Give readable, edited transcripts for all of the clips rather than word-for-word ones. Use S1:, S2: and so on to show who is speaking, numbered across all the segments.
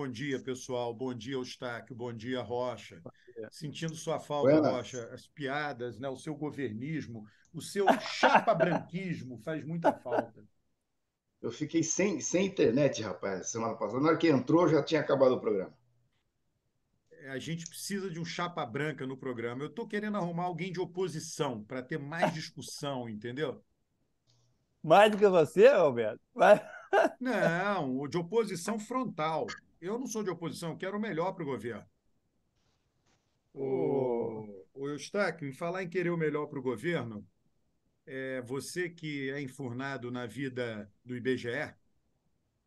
S1: bom dia, pessoal. Bom dia, Eustáquio. Bom dia, Rocha. Sentindo sua falta,
S2: Buenas.
S1: Rocha, as piadas, né? O seu governismo, o seu chapa-branquismo faz muita falta.
S2: Eu fiquei sem internet, rapaz, semana passada. Na hora que entrou, já tinha acabado o programa.
S1: A gente precisa de um chapa branca no programa. Eu estou querendo arrumar alguém de oposição para ter mais discussão, entendeu?
S3: Mais do que você, Roberto?
S1: Não, o de oposição frontal. Eu não sou de oposição, eu quero o melhor para o governo.
S3: Ô,
S1: O Eustáquio, em falar em querer o melhor para o governo, você que é enfurnado na vida do IBGE,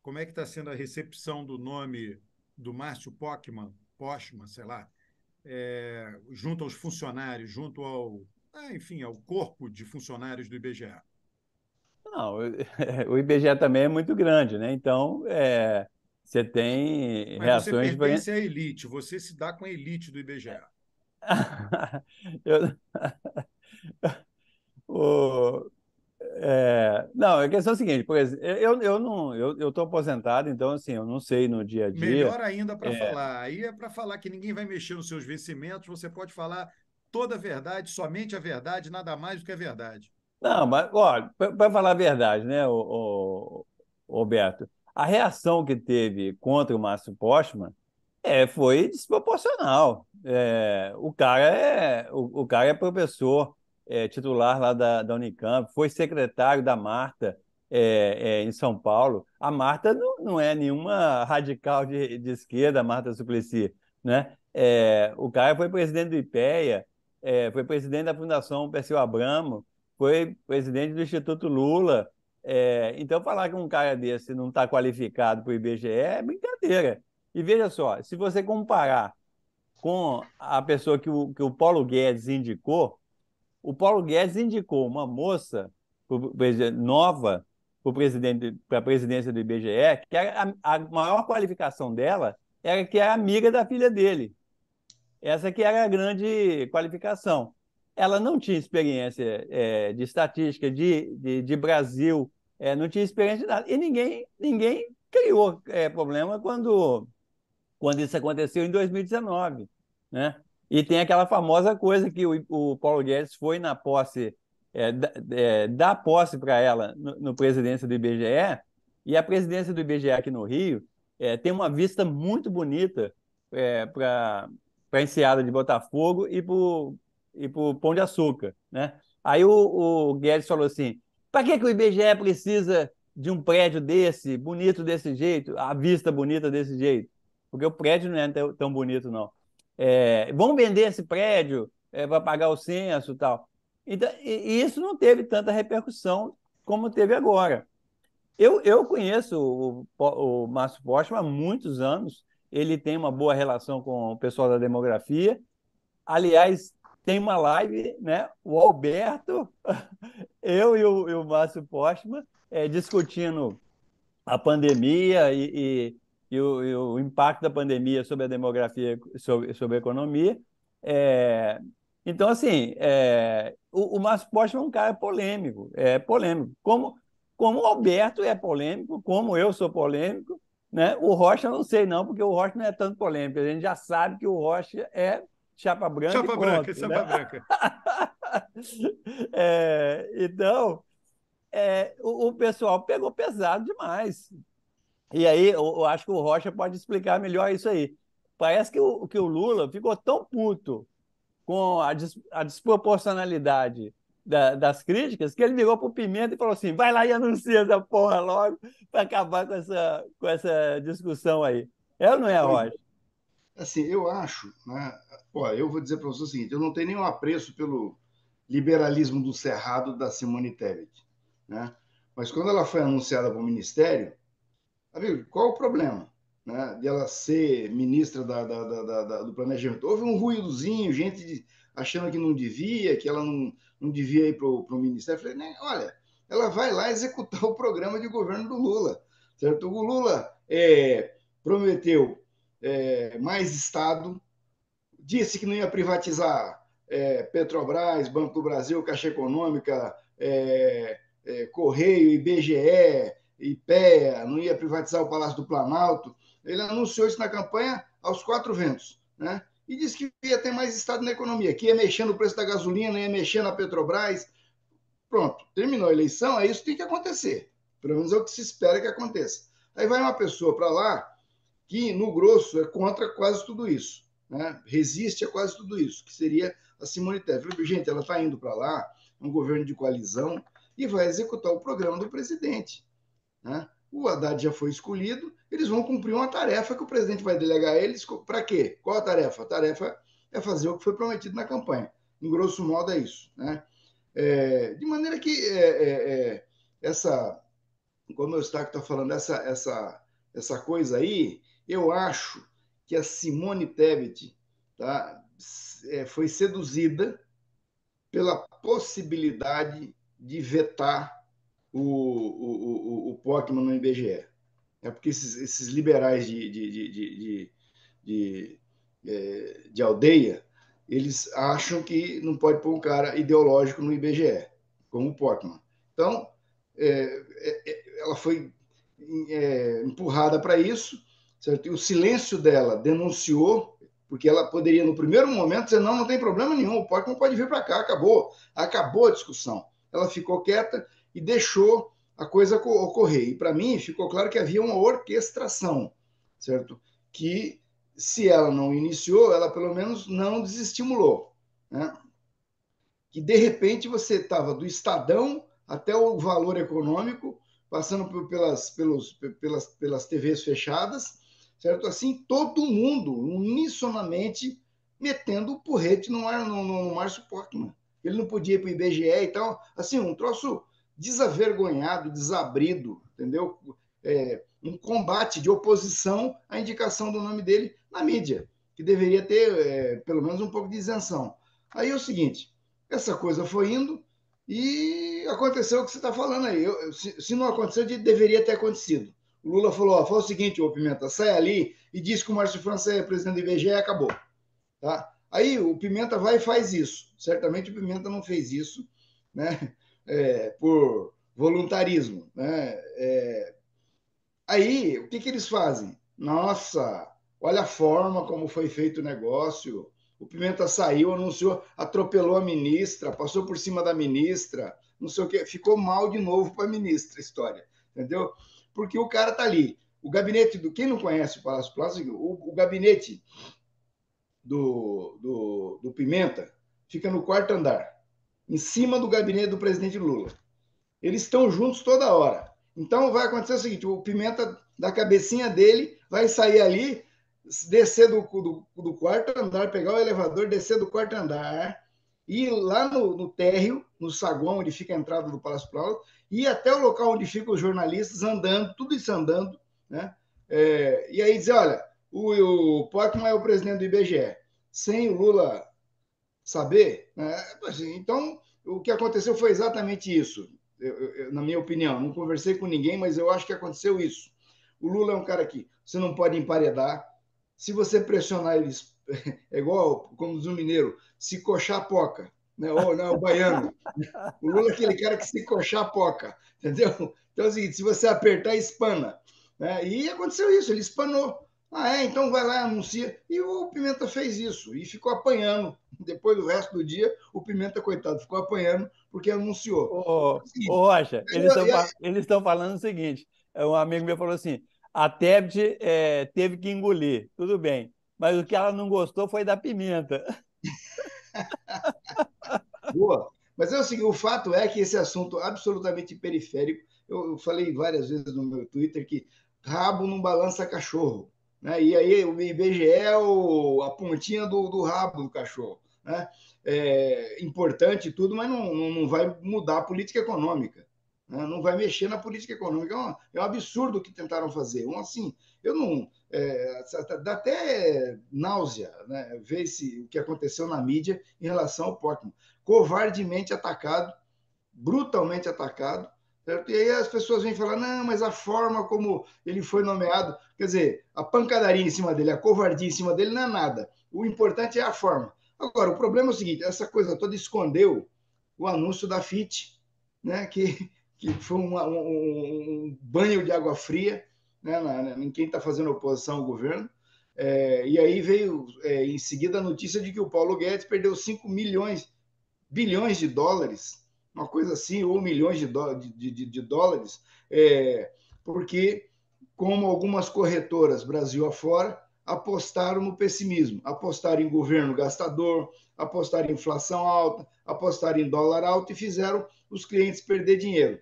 S1: como é que está sendo a recepção do nome do Márcio Postman, sei lá, junto aos funcionários, junto enfim, ao corpo de funcionários do IBGE?
S3: não, o IBGE também é muito grande, né? Então, você tem
S1: Mas você
S3: reações
S1: pertence
S3: diferentes.
S1: à elite, você se dá com a elite do IBGE.
S3: Eu- o- não, a questão é a seguinte, por exemplo, eu não, eu estou aposentado, então assim, eu não sei no dia a dia.
S1: Melhor ainda para
S3: é,
S1: falar. Aí é para falar que ninguém vai mexer nos seus vencimentos, você pode falar toda a verdade, somente a verdade, nada mais do que a verdade.
S3: Não, mas, olha, para falar a verdade, né, o Roberto, a reação que teve contra o Márcio Postman foi desproporcional. O cara é professor titular lá da Unicamp, foi secretário da Marta em São Paulo. A Marta não é nenhuma radical de esquerda, a Marta Suplicy, né? O cara foi presidente do IPEA, foi presidente da Fundação Perseu Abramo, foi presidente do Instituto Lula. Então, falar que um cara desse não está qualificado para o IBGE é brincadeira. E veja só, se você comparar com a pessoa que o Paulo Guedes indicou, o Paulo Guedes indicou uma moça nova para a presidência do IBGE, que a maior qualificação dela era que era amiga da filha dele. Essa que era a grande qualificação. Ela não tinha experiência de estatística, de Brasil, não tinha experiência de nada. E ninguém criou problema quando isso aconteceu em 2019, né? E tem aquela famosa coisa que o Paulo Guedes foi na posse, dar posse para ela no presidência do IBGE, e a presidência do IBGE aqui no Rio tem uma vista muito bonita para a Enseada de Botafogo e para o Pão de Açúcar, né? Aí o Guedes falou assim, para que o IBGE precisa de um prédio desse, bonito desse jeito, a vista bonita desse jeito? Porque o prédio não é tão bonito, não. Vamos vender esse prédio para pagar o censo e tal. Então, e isso não teve tanta repercussão como teve agora. Eu conheço o Márcio Postman há muitos anos, ele tem uma boa relação com o pessoal da demografia. Aliás, tem uma live, né? O Alberto, eu e o Márcio Postman discutindo a pandemia e o impacto da pandemia sobre a demografia, sobre a economia. É, então, assim, o Márcio Postman é um cara polêmico, como o Alberto é polêmico, como eu sou polêmico, né? O Rocha eu não sei não, porque o Rocha não é tanto polêmico, a gente já sabe que o Rocha é chapa branca e
S1: Chapa branca,
S3: pronto,
S1: chapa
S3: né?
S1: branca.
S3: Então, o pessoal pegou pesado demais. E aí, eu acho que o Rocha pode explicar melhor isso aí. Parece que o Lula ficou tão puto com a desproporcionalidade das críticas que ele virou para o Pimenta e falou assim: vai lá e anuncia essa porra logo para acabar com essa discussão aí. É ou não é,
S2: Pois,
S3: Rocha?
S2: assim, eu acho, né? Ó, eu vou dizer para você o seguinte: eu não tenho nenhum apreço pelo liberalismo do cerrado da Simone Tebet, né? Mas quando ela foi anunciada para o ministério, amigo, qual o problema, né, de ela ser ministra do planejamento? Houve um ruídozinho, gente achando que não devia, que ela não devia ir para o ministério. Eu falei, né, olha, ela vai lá executar o programa de governo do Lula, certo? O Lula prometeu mais Estado, disse que não ia privatizar Petrobras, Banco do Brasil, Caixa Econômica, Correio, IBGE, IPEA, não ia privatizar o Palácio do Planalto. Ele anunciou isso na campanha aos quatro ventos, né? E disse que ia ter mais Estado na economia, que ia mexer no preço da gasolina, ia mexer na Petrobras. Pronto, terminou a eleição, aí isso tem que acontecer. Pelo menos é o que se espera que aconteça. Aí vai uma pessoa para lá que, no grosso, é contra quase tudo isso, né? Resiste a quase tudo isso, que seria a Simone Tebet. Gente, ela está indo para lá, um governo de coalizão, e vai executar o programa do presidente, né? O Haddad já foi escolhido, eles vão cumprir uma tarefa que o presidente vai delegar a eles. Para quê? Qual a tarefa? A tarefa é fazer o que foi prometido na campanha. Em grosso modo, é isso, né? De maneira que essa, como o Eustáquio está falando, essa coisa aí, eu acho que a Simone Tebet, tá, foi seduzida pela possibilidade de vetar o Pokémon no IBGE. É porque esses liberais de aldeia, eles acham que não pode pôr um cara ideológico no IBGE, como o Pokémon. Então, ela foi empurrada para isso, certo? E o silêncio dela denunciou, porque ela poderia, no primeiro momento, dizer: não, não tem problema nenhum, o Pokémon pode vir para cá, acabou a discussão. Ela ficou quieta e deixou a coisa ocorrer. E para mim ficou claro que havia uma orquestração, certo? Que se ela não iniciou, ela pelo menos não desestimulou, né? Que de repente você estava do Estadão até o Valor Econômico, passando pelas TVs fechadas, certo? Assim, todo mundo unissonamente metendo o porrete no Márcio Portman. Ele não podia ir para o IBGE e tal. Assim, um troço desavergonhado, desabrido, entendeu? Um combate de oposição à indicação do nome dele na mídia, que deveria ter pelo menos um pouco de isenção. Aí é o seguinte, essa coisa foi indo e aconteceu o que você está falando aí. Se não aconteceu, deveria ter acontecido. O Lula falou: fala o seguinte, ô Pimenta, sai ali e diz que o Márcio França é presidente do IBGE e acabou. Tá? Aí o Pimenta vai e faz isso. Certamente o Pimenta não fez isso, né? Por voluntarismo, né? Aí, o que eles fazem? Nossa, olha a forma como foi feito o negócio. O Pimenta saiu, anunciou, atropelou a ministra, passou por cima da ministra, não sei o quê. Ficou mal de novo para a ministra a história, entendeu? Porque o cara tá ali. O gabinete do... Quem não conhece o Palácio Planalto, o gabinete do Pimenta fica no quarto andar, em cima do gabinete do presidente Lula. Eles estão juntos toda hora. Então vai acontecer o seguinte: o Pimenta, da cabecinha dele, vai sair ali, descer do quarto andar, pegar o elevador, descer do quarto andar, ir lá no térreo, no saguão onde fica a entrada do Palácio Planalto, e ir até o local onde ficam os jornalistas andando, tudo isso andando, né? E aí dizer: olha, o Pokémon é o presidente do IBGE, sem o Lula saber, né? Então, o que aconteceu foi exatamente isso. Na minha opinião, não conversei com ninguém, mas eu acho que aconteceu isso. O Lula é um cara que você não pode emparedar. Se você pressionar eles, é igual, como diz o mineiro, se coxar poca, né? Ou não, o baiano. O Lula é aquele cara que se coxar poca, entendeu? Então é o seguinte: se você apertar, espana. Né? E aconteceu isso, ele espanou. Então vai lá, anuncia. E o Pimenta fez isso e ficou apanhando. Depois do resto do dia, o Pimenta, coitado, ficou apanhando porque anunciou.
S3: Ô, Rocha, eles estão falando o seguinte: um amigo meu falou assim, a Tebet teve que engolir, tudo bem, mas o que ela não gostou foi da pimenta.
S2: Boa. Mas é o seguinte: o fato é que esse assunto absolutamente periférico, eu falei várias vezes no meu Twitter que rabo não balança cachorro. Né? E aí o IBGE é a pontinha do rabo do cachorro. Né? Importante tudo, mas não vai mudar a política econômica. Né? Não vai mexer na política econômica. É um absurdo o que tentaram fazer. Assim, eu não. Dá até náusea, né? Ver o que aconteceu na mídia em relação ao Pokémon. Covardemente atacado, brutalmente atacado. Certo? E aí as pessoas vêm falar: não, mas a forma como ele foi nomeado, quer dizer, a pancadaria em cima dele, a covardia em cima dele não é nada. O importante é a forma. Agora, o problema é o seguinte: essa coisa toda escondeu o anúncio da FIT, né? que foi um banho de água fria, né, em quem está fazendo oposição ao governo. E aí veio, em seguida, a notícia de que o Paulo Guedes perdeu 5 bilhões de dólares, uma coisa assim, ou milhões de dólares, porque, como algumas corretoras Brasil afora, apostaram no pessimismo, apostaram em governo gastador, apostaram em inflação alta, apostaram em dólar alto e fizeram os clientes perder dinheiro.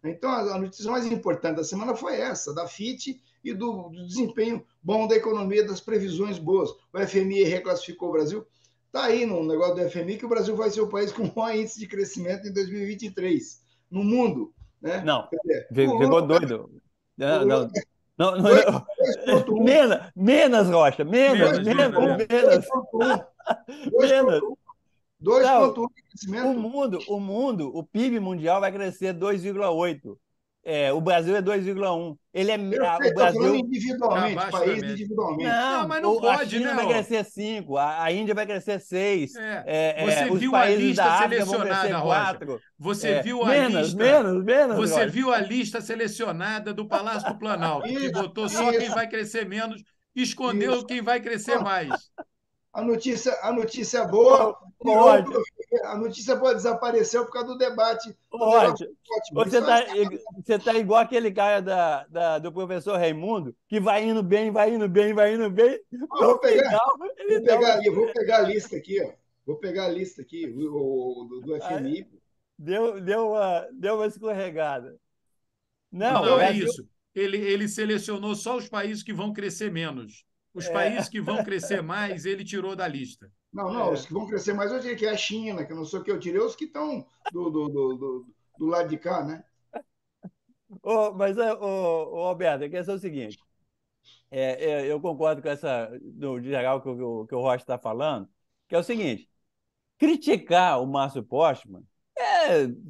S2: Então, a notícia mais importante da semana foi essa, da FIT e do desempenho bom da economia, das previsões boas. O FMI reclassificou o Brasil. Está aí no negócio do FMI que o Brasil vai ser o país com maior índice de crescimento em 2023 no mundo. Né?
S3: Não,
S2: O
S3: ficou
S2: Lula,
S3: doido. Não,
S2: o Lula,
S3: não, não, não,
S2: 2,1,
S3: menos, Rocha, menos,
S1: Menos,
S3: menos,
S1: menos.
S3: menos,
S2: 2,1,
S3: menos.
S2: 2,1
S3: Não,
S2: de crescimento.
S3: o PIB mundial vai crescer 2,8. O Brasil é 2,1. O
S2: Perfeito, estou falando
S3: Brasil.
S1: Está
S2: individualmente,
S1: abaixo da
S2: país
S1: média.
S2: individualmente.
S1: Não,
S3: Não,
S1: mas não
S3: a
S1: pode,
S3: China
S1: né?
S3: vai
S1: Ó?
S3: crescer 5, a Índia vai crescer 6,
S1: Você
S3: os
S1: viu a
S3: países
S1: lista
S3: da África vão
S1: selecionada,
S3: crescer
S1: Rocha?
S3: 4.
S1: Você viu a
S3: Menos,
S1: lista.
S3: menos, menos,
S1: Você
S3: Rocha.
S1: viu a lista selecionada do Palácio do Planalto, que
S2: Isso,
S1: botou só quem
S2: isso,
S1: vai crescer menos, escondeu
S2: isso.
S1: quem vai crescer mais.
S2: A notícia
S3: Ô,
S2: boa virou,
S3: Rocha,
S2: a notícia boa desapareceu por causa do debate
S3: Rocha,
S2: ótimo.
S3: você
S2: Isso
S3: tá,
S2: faz
S3: você tá igual aquele cara do professor Raimundo, que vai indo bem, vai indo bem, vai indo bem.
S2: Eu
S3: No
S2: vou pegar,
S3: final, ele
S2: vou
S3: dá uma,
S2: pegar ali, vou pegar a lista aqui, ó. Vou pegar a lista aqui do FMI.
S3: deu uma escorregada.
S1: Não,
S3: Não, o
S1: não, é
S3: Brasil.
S1: isso. Ele selecionou só os países que vão crescer menos. Os países
S3: É,
S1: que vão crescer mais, ele tirou da lista.
S2: Não, os
S3: é.
S2: que vão crescer mais eu diria que é a China, que eu não sei o que, eu tirei os que estão do lado de cá, né?
S3: Mas, Alberto, a questão é o seguinte: eu concordo com essa, do geral que o Rocha está falando, que é o seguinte: criticar o Márcio Postman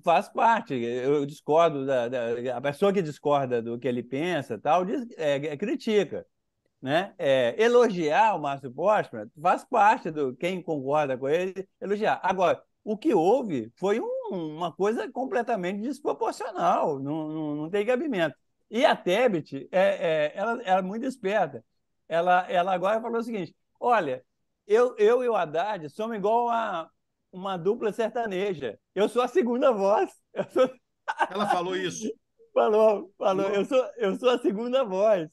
S3: faz parte. Eu discordo a pessoa que discorda do que ele pensa, tal, critica, né? Elogiar o Márcio Postman faz parte do quem concorda com ele elogiar. Agora, o que houve foi uma coisa completamente desproporcional, não tem cabimento. E a Tebet, ela é muito esperta. Ela agora falou o seguinte: olha, eu e o Haddad somos igual a uma dupla sertaneja. Eu sou a segunda voz.
S1: Ela falou isso.
S3: Falou, eu sou a segunda voz.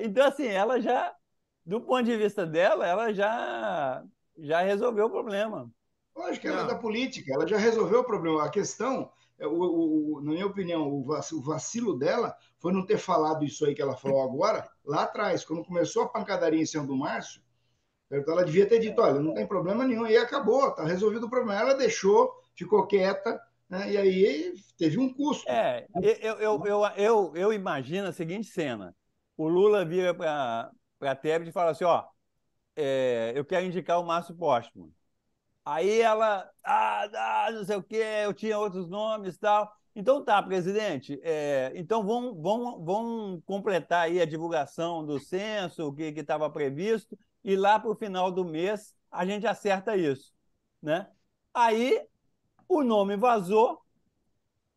S3: Então, assim, ela já, do ponto de vista dela, ela já resolveu o problema.
S2: Eu acho que ela é da
S1: Não,
S2: política, ela já resolveu o problema. A questão, na minha opinião, o vacilo dela foi não ter falado isso aí que ela falou agora, lá atrás, quando começou a pancadaria em cima do Márcio. Ela devia ter dito: olha, não tem problema nenhum, e acabou, está resolvido o problema. Ela deixou, ficou quieta, né? E aí teve um custo.
S3: Eu imagino a seguinte cena: o Lula vira para a Tebet e fala assim: ó, eu quero indicar o Márcio Postman. Aí ela, não sei o quê, eu tinha outros nomes e tal. Então tá, presidente, então vão completar aí a divulgação do censo, o que estava previsto, e lá para o final do mês a gente acerta isso, né? Aí o nome vazou,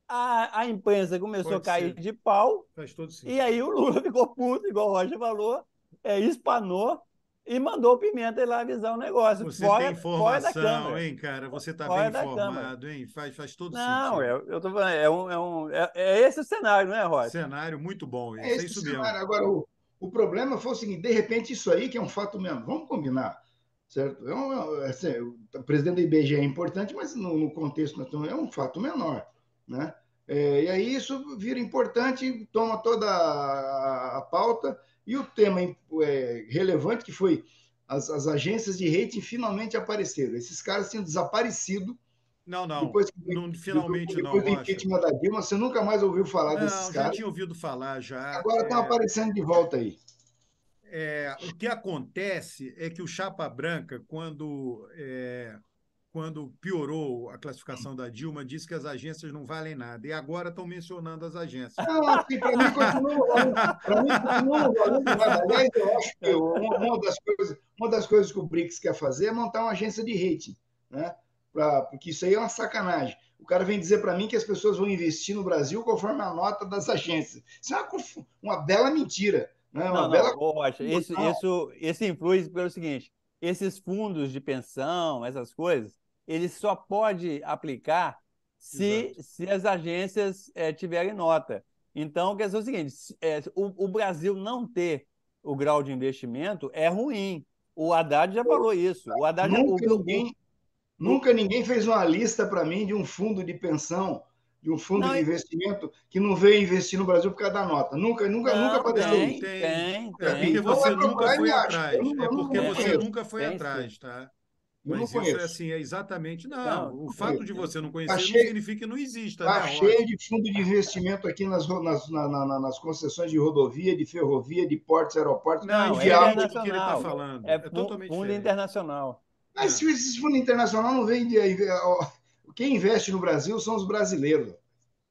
S3: a imprensa começou a
S1: pode
S3: cair
S1: ser.
S3: de pau,
S1: Faz todo
S3: e
S1: sentido.
S3: aí o Lula ficou puto, igual o Rocha falou, espanou e mandou o Pimenta ir lá avisar o negócio,
S1: Você tem
S3: fora da
S1: informação,
S3: Câmara.
S1: hein, cara? Você está bem
S3: Fora da Câmara.
S1: informado, hein? Faz todo
S3: Não,
S1: sentido.
S3: eu tô falando, é esse o cenário, não é, Rocha?
S1: Cenário muito bom
S2: É
S1: esse. É
S2: esse o
S1: isso mesmo.
S2: cenário. Agora, o problema foi o seguinte: de repente, isso aí, que é um fato mesmo, vamos combinar, certo? Assim, o presidente da IBGE é importante, mas no contexto nacional é um fato menor, né? E aí isso vira importante, toma toda a pauta, e o tema relevante, que foi as agências de rating finalmente apareceram. Esses caras tinham desaparecido
S1: Não, não.
S2: depois,
S1: Não,
S2: depois,
S1: finalmente não,
S2: depois do
S1: Rocha.
S2: impeachment da Dilma. Você nunca mais ouviu falar desses
S1: Não, já
S2: caras.
S1: tinha ouvido falar já.
S2: Agora estão aparecendo de volta aí.
S1: O que acontece é que o Chapa Branca, quando piorou a classificação da Dilma, disse que as agências não valem nada. E agora estão mencionando as agências.
S2: Não, assim, para mim continua não valendo nada. Aliás, eu acho que uma das coisas que o BRICS quer fazer é montar uma agência de rating, né? Porque isso aí é uma sacanagem. o cara vem dizer para mim que as pessoas vão investir no Brasil conforme a nota das agências. Isso é uma bela mentira. Né? Uma
S3: Não,
S2: bela.
S3: não, ô, Rocha, isso influi pelo seguinte: esses fundos de pensão, essas coisas, eles só pode aplicar
S1: Exato.
S3: se as agências tiverem nota. Então, quer dizer o seguinte: o Brasil não ter o grau de investimento é ruim. O Haddad já falou isso. O Haddad já,
S2: Nunca ninguém,
S3: o-
S2: nunca ninguém fez uma lista para mim de um fundo de pensão, de um fundo
S3: não,
S2: de investimento que não veio investir no Brasil por causa da nota. Nunca
S3: não,
S2: apareceu
S1: Não,
S2: isso.
S1: tem. É porque
S2: Então
S1: você
S2: vai
S1: nunca
S2: procurar e
S1: foi
S2: me acha.
S1: atrás. É porque
S2: Eu não
S1: você
S3: tem,
S2: conheço.
S1: nunca foi
S3: tem sim.
S1: atrás, tá?
S2: Eu não
S1: Mas isso é
S2: conheço.
S1: assim, é exatamente. Não,
S3: Não,
S1: o fato
S3: tem,
S1: de
S3: tem
S1: você não
S3: sim.
S2: Está
S1: conhecer não
S2: cheio,
S1: significa que não exista, né,
S2: tá cheio
S1: Rocha?
S2: de fundo de investimento aqui nas concessões de rodovia, de ferrovia, de portos, aeroportos,
S1: Não, é
S3: Não, é
S2: enviar.
S1: diferente do que ele está
S3: internacional.
S1: falando.
S3: É
S1: É totalmente
S3: fundo
S1: diferente.
S3: internacional.
S2: Mas
S1: É.
S2: se esse fundo internacional não vem de. Quem investe no Brasil são os brasileiros.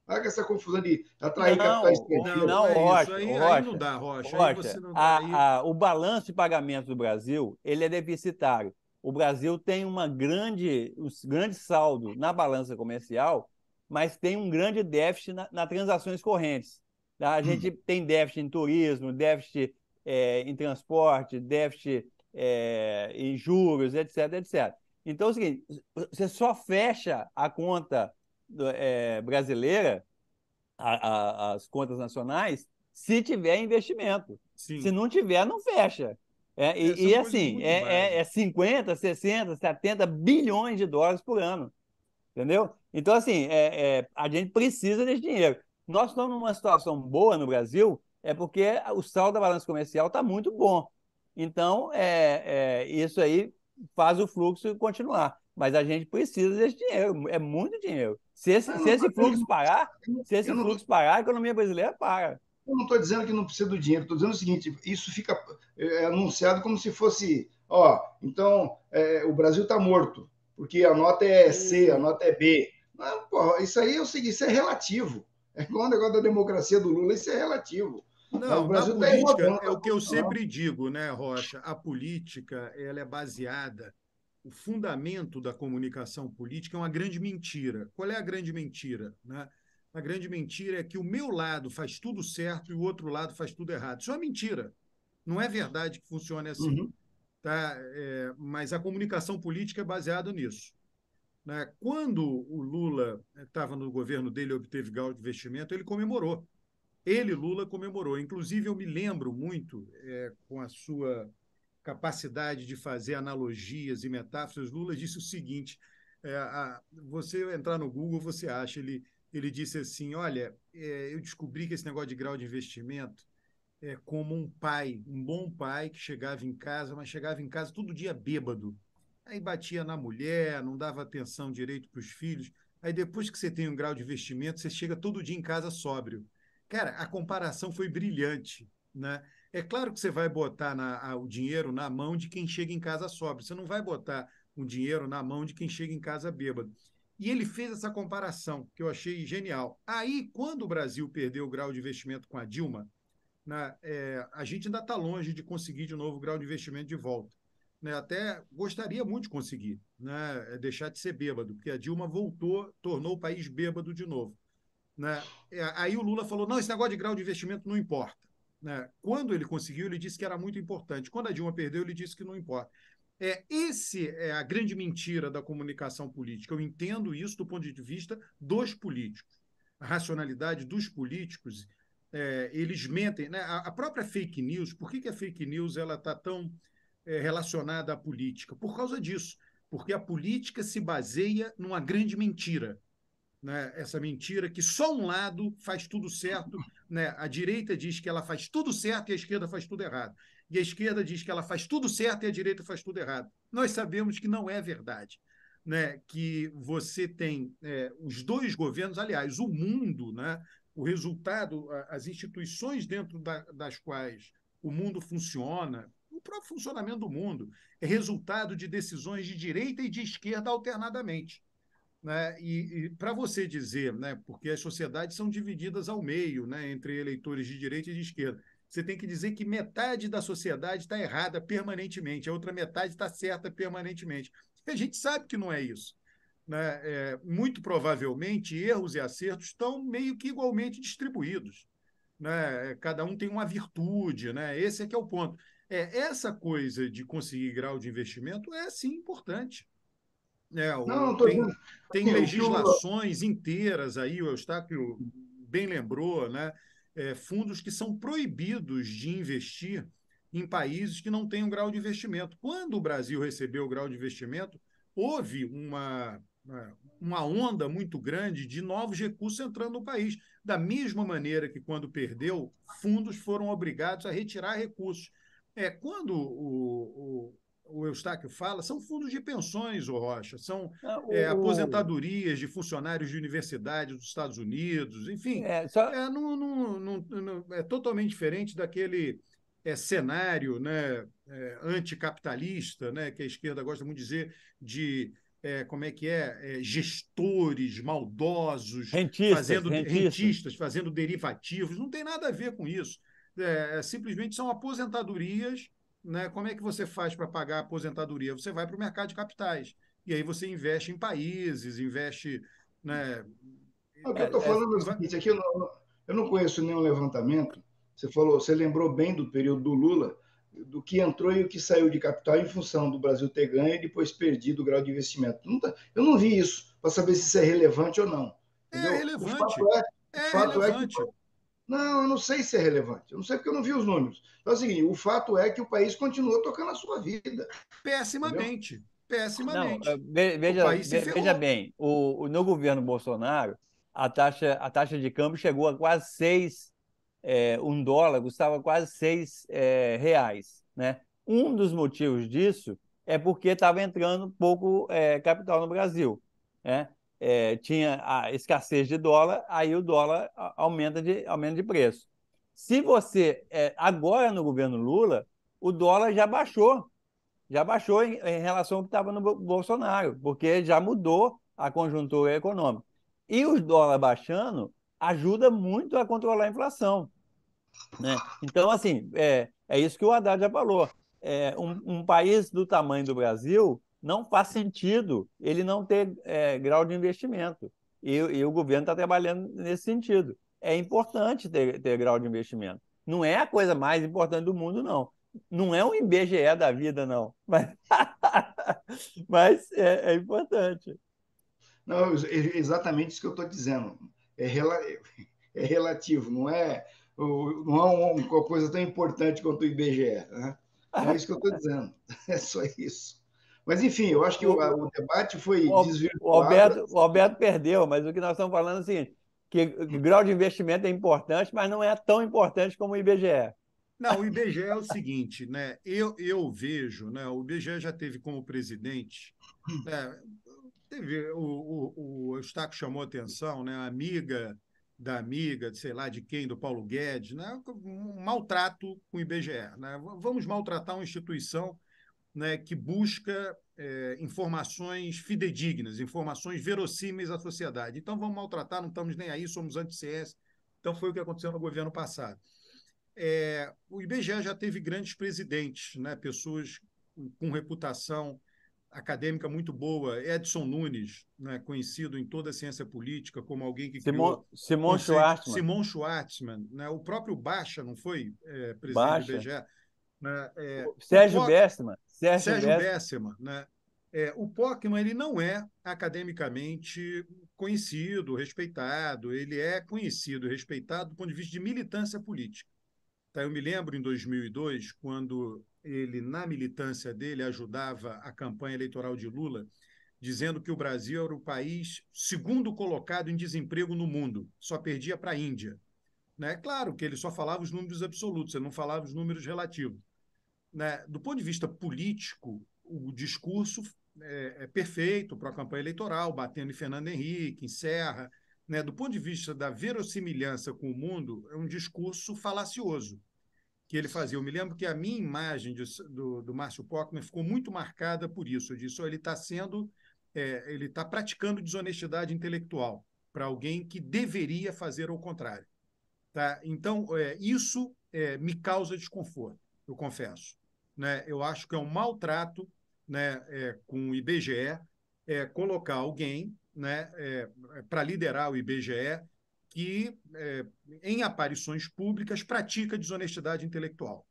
S2: Olha com essa confusão de atrair
S3: Não,
S2: capital
S1: Não,
S2: estrangeiro.
S1: não
S3: não,
S1: é isso.
S3: Rocha,
S1: Aí não
S3: Rocha,
S1: dá, Rocha. Aí você
S3: Rocha.
S1: não. Aí,
S3: O balanço de pagamentos do Brasil, ele é deficitário. O Brasil tem um grande saldo na balança comercial, mas tem um grande déficit nas transações correntes. Tá? A gente tem déficit em turismo, déficit em transporte, déficit em juros, etc, etc. Então, é o seguinte, você só fecha a conta brasileira as contas nacionais se tiver investimento. Se
S1: sim.
S3: não tiver, não fecha.
S1: São coisas
S3: Assim,
S1: muito básicas.
S3: 50, 60, 70 bilhões de dólares por ano. Entendeu? Então, assim, a gente precisa desse dinheiro. Nós estamos numa situação boa no Brasil, é porque o saldo da balança comercial está muito bom. Então, isso aí faz o fluxo continuar. Mas a gente precisa desse dinheiro, é muito dinheiro. Se esse,
S2: Eu
S3: se
S2: não estou
S3: esse
S2: dizendo que
S3: fluxo parar, se esse
S2: eu não,
S3: fluxo parar, a economia brasileira para.
S2: eu não estou dizendo que não precisa do dinheiro, estou dizendo o seguinte: isso fica anunciado como se fosse, ó, então o Brasil está morto, porque a nota é C, a
S1: O...
S2: nota é B. Não, porra, isso aí é o seguinte, isso é relativo. É igual o negócio da democracia do Lula, isso é relativo. O
S1: Não, na
S2: Brasil está
S1: política
S2: erodando
S1: é
S2: a
S1: o que eu
S2: posição.
S1: sempre digo, né, Rocha? A política, ela é baseada. O fundamento da comunicação política é uma grande mentira. Qual é a grande mentira, né? A grande mentira é que o meu lado faz tudo certo e o outro lado faz tudo errado. Isso é uma mentira. Não é verdade que funcione assim.
S2: Uhum.
S1: Tá? Mas a comunicação política é baseada nisso. Né? Quando o Lula estava no governo dele e obteve grau de investimento, ele comemorou. Ele, Lula, comemorou. Inclusive, eu me lembro muito, com a sua capacidade de fazer analogias e metáforas, Lula disse o seguinte: você entrar no Google, você acha, ele disse assim: olha, eu descobri que esse negócio de grau de investimento é como um pai, um bom pai que chegava em casa, mas chegava em casa todo dia bêbado. Aí batia na mulher, não dava atenção direito para os filhos. Aí depois que você tem um grau de investimento, você chega todo dia em casa sóbrio. Cara, a comparação foi brilhante, né? É claro que você vai botar o dinheiro na mão de quem chega em casa sóbrio. Você não vai botar o dinheiro na mão de quem chega em casa bêbado. E ele fez essa comparação, que eu achei genial. Aí, quando o Brasil perdeu o grau de investimento com a Dilma, né, a gente ainda está longe de conseguir de novo o grau de investimento de volta. Né? Até gostaria muito de conseguir, né, deixar de ser bêbado, porque a Dilma voltou, tornou o país bêbado de novo. Né? Aí o Lula falou: não, esse negócio de grau de investimento não importa. Né? Quando ele conseguiu, ele disse que era muito importante. Quando a Dilma perdeu, ele disse que não importa. Esse é a grande mentira da comunicação política. Eu entendo isso do ponto de vista dos políticos. A racionalidade dos políticos, eles mentem. Né? A própria fake news, por que a fake news ela está tão relacionada à política? Por causa disso. Porque a política se baseia numa grande mentira, né? Essa mentira que só um lado faz tudo certo, né? A direita diz que ela faz tudo certo e a esquerda faz tudo errado. E a esquerda diz que ela faz tudo certo e a direita faz tudo errado. Nós sabemos que não é verdade. Né? Que você tem os dois governos, aliás, o mundo, né? O resultado, as instituições dentro das quais o mundo funciona, o próprio funcionamento do mundo, é resultado de decisões de direita e de esquerda alternadamente. Né? E para você dizer, né, porque as sociedades são divididas ao meio, né, entre eleitores de direita e de esquerda, você tem que dizer que metade da sociedade está errada permanentemente, a outra metade está certa permanentemente. E a gente sabe que não é isso. né, muito provavelmente erros e acertos estão meio que igualmente distribuídos, né? Cada um tem uma virtude, né? Esse é que é o ponto. Essa coisa de conseguir grau de investimento é sim importante.
S2: Não, não estou dizendo.
S1: Tem
S2: Assim, o que o,
S1: legislações inteiras aí, o Eustáquio bem lembrou, né? Fundos que são proibidos de investir em países que não têm um grau de investimento. Quando o Brasil recebeu o grau de investimento, houve uma onda muito grande de novos recursos entrando no país. Da mesma maneira que, quando perdeu, fundos foram obrigados a retirar recursos. Quando o Eustáquio fala, são fundos de pensões, o Rocha, são
S3: Ah,
S1: aposentadorias de funcionários de universidades dos Estados Unidos, enfim,
S3: só,
S1: é totalmente diferente daquele cenário, né, anticapitalista, né, que a esquerda gosta muito de dizer, de como é que gestores maldosos
S3: rentistas.
S1: fazendo derivativos, não tem nada a ver com isso. Simplesmente são aposentadorias, né? Como é que você faz para pagar a aposentadoria? Você vai para o mercado de capitais. E aí você investe em países, investe. Né,
S2: o que eu estou falando é o seguinte: aqui eu não conheço nenhum levantamento. Você falou, você lembrou bem do período do Lula, do que entrou e o que saiu de capital em função do Brasil ter ganho e depois perdido o grau de investimento. Eu não vi isso para saber se isso é relevante ou não.
S1: É
S2: Entendeu?
S1: relevante.
S2: O
S1: É
S2: fato é que.
S1: relevante.
S2: Não, eu não sei se é relevante. Eu não sei porque eu não vi os números. Então, é o seguinte: o fato é que o país continuou tocando a sua vida. Entendeu?
S1: Pessimamente.
S3: Não,
S1: Pessimamente. O
S3: veja,
S1: país se
S3: veja
S1: ferrou.
S3: bem, no governo Bolsonaro, a taxa de câmbio chegou a quase 6, um dólar custava quase 6 reais, né? Um dos motivos disso é porque estava entrando pouco capital no Brasil, né? Tinha a escassez de dólar, aí o dólar aumenta de preço. Se você, agora no governo Lula, o dólar já baixou em relação ao que estava no Bolsonaro, porque já mudou a conjuntura econômica. E os dólares baixando ajuda muito a controlar a inflação, né? Então, assim, é isso que o Haddad já falou. Um país do tamanho do Brasil não faz sentido ele não ter grau de investimento. E o governo está trabalhando nesse sentido. É importante ter grau de investimento. Não é a coisa mais importante do mundo, não. Não é um IBGE da vida, não. Mas é importante.
S2: Não, exatamente isso que eu estou dizendo. É, é relativo, não é uma coisa tão importante quanto o IBGE. Né? Não é isso que eu estou dizendo. É só isso. Mas, enfim, eu acho que
S3: O,
S2: o debate foi
S3: o
S2: desvirtuado.
S3: Alberto perdeu, mas o que nós estamos falando é o seguinte, que o grau de investimento é importante, mas não é tão importante como o IBGE.
S1: Não, o IBGE é o seguinte, né? Eu vejo, né? O IBGE já teve como presidente, né? Teve o Eustáquio chamou atenção, né? A amiga da amiga, sei lá de quem, do Paulo Guedes, né? Um maltrato com o IBGE, né? Vamos maltratar uma instituição, né, que busca informações fidedignas, informações verossímeis à sociedade. Então vamos maltratar, não estamos nem aí, somos anti-ciência. Então foi o que aconteceu no governo passado. O IBGE já teve grandes presidentes, né, pessoas com reputação acadêmica muito boa. Edson Nunes, né, conhecido em toda a ciência política como alguém que criou
S3: Simon
S1: conceito.
S3: Schwartzman,
S1: Simon Schwartzman, né, o próprio Baixa, não foi presidente do
S3: Baixa,
S1: IBGE? Né, o
S3: Sérgio
S1: POC,
S3: Berstmann, Sérgio
S1: Sérgio
S3: Berstmann,
S1: Bessemer, né? O Pocman ele não é academicamente conhecido, respeitado, ele é conhecido e respeitado do ponto de vista de militância política. Tá? Eu me lembro em 2002, quando ele, na militância dele, ajudava a campanha eleitoral de Lula, dizendo que o Brasil era o país segundo colocado em desemprego no mundo, só perdia para a Índia. Né? Claro que ele só falava os números absolutos, ele não falava os números relativos. Né? Do ponto de vista político, o discurso é perfeito para a campanha eleitoral, batendo em Fernando Henrique, em Serra. Né? Do ponto de vista da verossimilhança com o mundo, é um discurso falacioso que ele fazia. Eu me lembro que a minha imagem do Márcio Pocman ficou muito marcada por isso. Eu disse, ele está praticando desonestidade intelectual para alguém que deveria fazer o contrário. Tá? Então, isso me causa desconforto, eu confesso. Né? Eu acho que é um maltrato, né, com o IBGE. colocar alguém, né, para liderar o IBGE que, em aparições públicas, pratica desonestidade intelectual.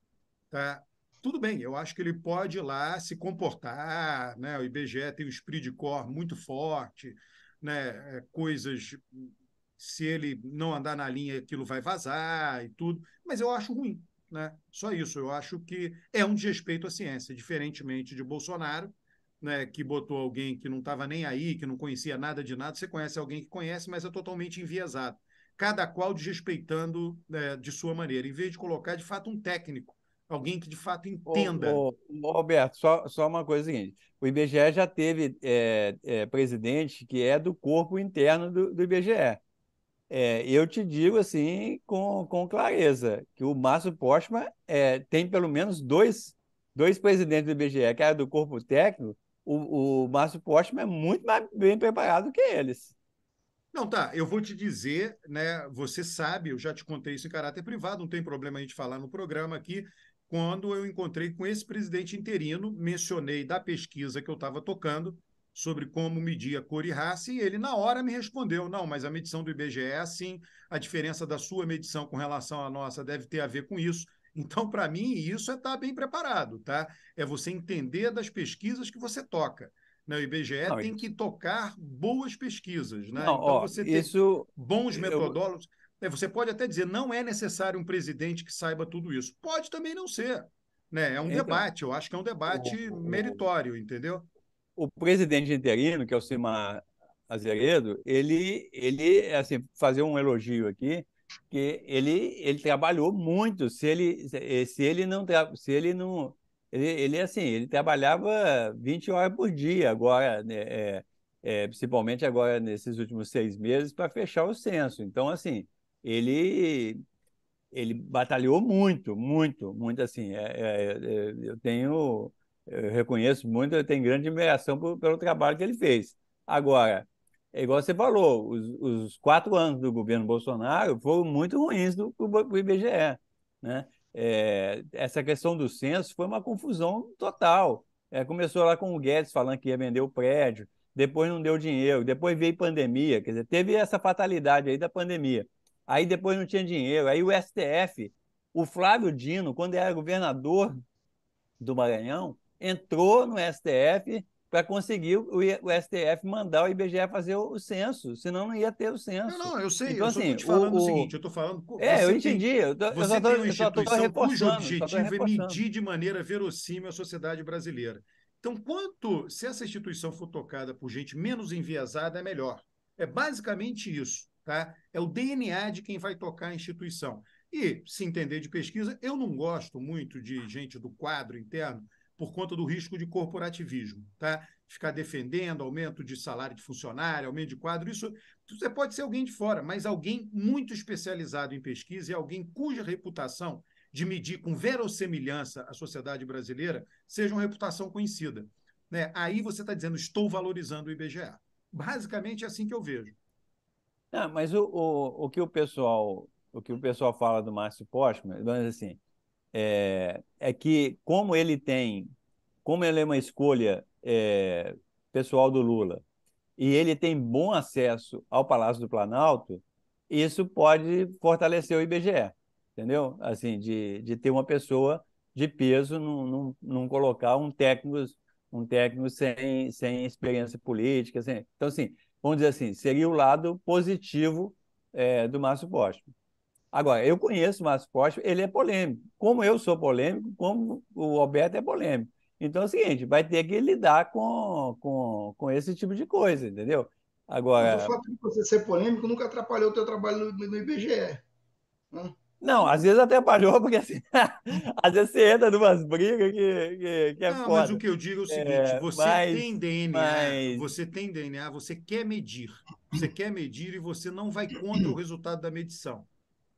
S1: Tá? Tudo bem, eu acho que ele pode ir lá se comportar, né? O IBGE tem um esprit de corps muito forte, né? Coisas, se ele não andar na linha, aquilo vai vazar e tudo, mas eu acho ruim, né? Só isso, eu acho que é um desrespeito à ciência, diferentemente de Bolsonaro, né, que botou alguém que não estava nem aí, que não conhecia nada de nada. Você conhece alguém que conhece, mas é totalmente enviesado. Cada qual desrespeitando, de sua maneira, em vez de colocar de fato um técnico, alguém que de fato entenda.
S3: Roberto, só uma coisa seguinte: o IBGE já teve presidente que é do corpo interno do IBGE. Eu te digo assim com clareza que o Márcio Postman tem pelo menos dois presidentes do IBGE, que era do corpo técnico. O Márcio Postman é muito mais bem preparado que eles.
S1: Não, tá, eu vou te dizer, né? Você sabe, eu já te contei isso em caráter privado, não tem problema a gente falar no programa aqui. Quando eu encontrei com esse presidente interino, mencionei da pesquisa que eu estava tocando sobre como medir a cor e raça, e ele, na hora, me respondeu: não, mas a medição do IBGE é assim, a diferença da sua medição com relação à nossa deve ter a ver com isso. Então, para mim, isso é estar bem preparado, tá? É você entender das pesquisas que você toca, né? O IBGE
S3: Não,
S1: tem que tocar boas pesquisas, né?
S3: não,
S1: Então,
S3: ó,
S1: você ter
S3: isso
S1: bons
S3: eu
S1: metodólogos. Você pode até dizer, não é necessário um presidente que saiba tudo isso. Pode também não ser. Né? É um
S3: então
S1: debate, eu acho que é um debate
S3: o,
S1: meritório, entendeu?
S3: o presidente interino, que é o Cimar Azeredo, ele assim, fazer um elogio aqui, que ele trabalhou muito. Se ele não, se ele não, ele assim, ele trabalhava 20 horas por dia agora, né, principalmente agora nesses últimos 6 meses para fechar o censo. Então, assim, ele ele batalhou muito, muito, muito assim. Eu reconheço muito, eu tenho grande admiração pelo trabalho que ele fez. Agora, é igual você falou, os 4 anos do governo Bolsonaro foram muito ruins para o IBGE, né? Essa questão do censo foi uma confusão total. Começou lá com o Guedes falando que ia vender o prédio, depois não deu dinheiro, depois veio pandemia, quer dizer, teve essa fatalidade aí da pandemia. Aí depois não tinha dinheiro. Aí o STF, o Flávio Dino, quando era governador do Maranhão, entrou no STF para conseguir o STF mandar o IBGE fazer o censo, senão não ia ter o
S1: Não,
S3: censo.
S1: não, eu sei,
S3: Então,
S1: eu só estou
S3: assim,
S1: te falando o seguinte, eu estou falando,
S3: eu entendi,
S1: você tem uma
S3: eu só tô
S1: instituição cujo
S3: reforçando, só estou
S1: objetivo é
S3: reforçando.
S1: medir de maneira verossímil a sociedade brasileira. Então, se essa instituição for tocada por gente menos enviesada, é melhor. É basicamente isso, tá? É o DNA de quem vai tocar a instituição. E, se entender de pesquisa, eu não gosto muito de gente do quadro interno por conta do risco de corporativismo, tá? Ficar defendendo aumento de salário de funcionário, aumento de quadro, isso você pode ser alguém de fora, mas alguém muito especializado em pesquisa e alguém cuja reputação de medir com verossimilhança a sociedade brasileira seja uma reputação conhecida. Né? Aí você está dizendo, estou valorizando o IBGE. Basicamente é assim que eu vejo.
S3: Não, mas o que o pessoal fala do Márcio Postman, vamos dizer assim, que como ele é uma escolha pessoal do Lula, e ele tem bom acesso ao Palácio do Planalto, isso pode fortalecer o IBGE, entendeu? Assim, de ter uma pessoa de peso, não colocar um técnico sem experiência política. Então, assim, vamos dizer assim, seria o lado positivo do Márcio Postman. Agora, eu conheço o Márcio Postman, ele é polêmico. Como eu sou polêmico, como o Alberto é polêmico. Então é o seguinte, vai ter que lidar com esse tipo de coisa, entendeu?
S2: Mas o
S3: Agora,
S2: fato de você ser polêmico nunca atrapalhou o teu trabalho no IBGE. Né?
S3: não, às vezes atrapalhou, porque assim, às vezes você entra numas brigas que é
S1: Não, mas o
S3: foda.
S1: que eu digo é o seguinte:
S3: Mas,
S1: você tem DNA, você quer medir. Você quer medir e você não vai contra o resultado da medição.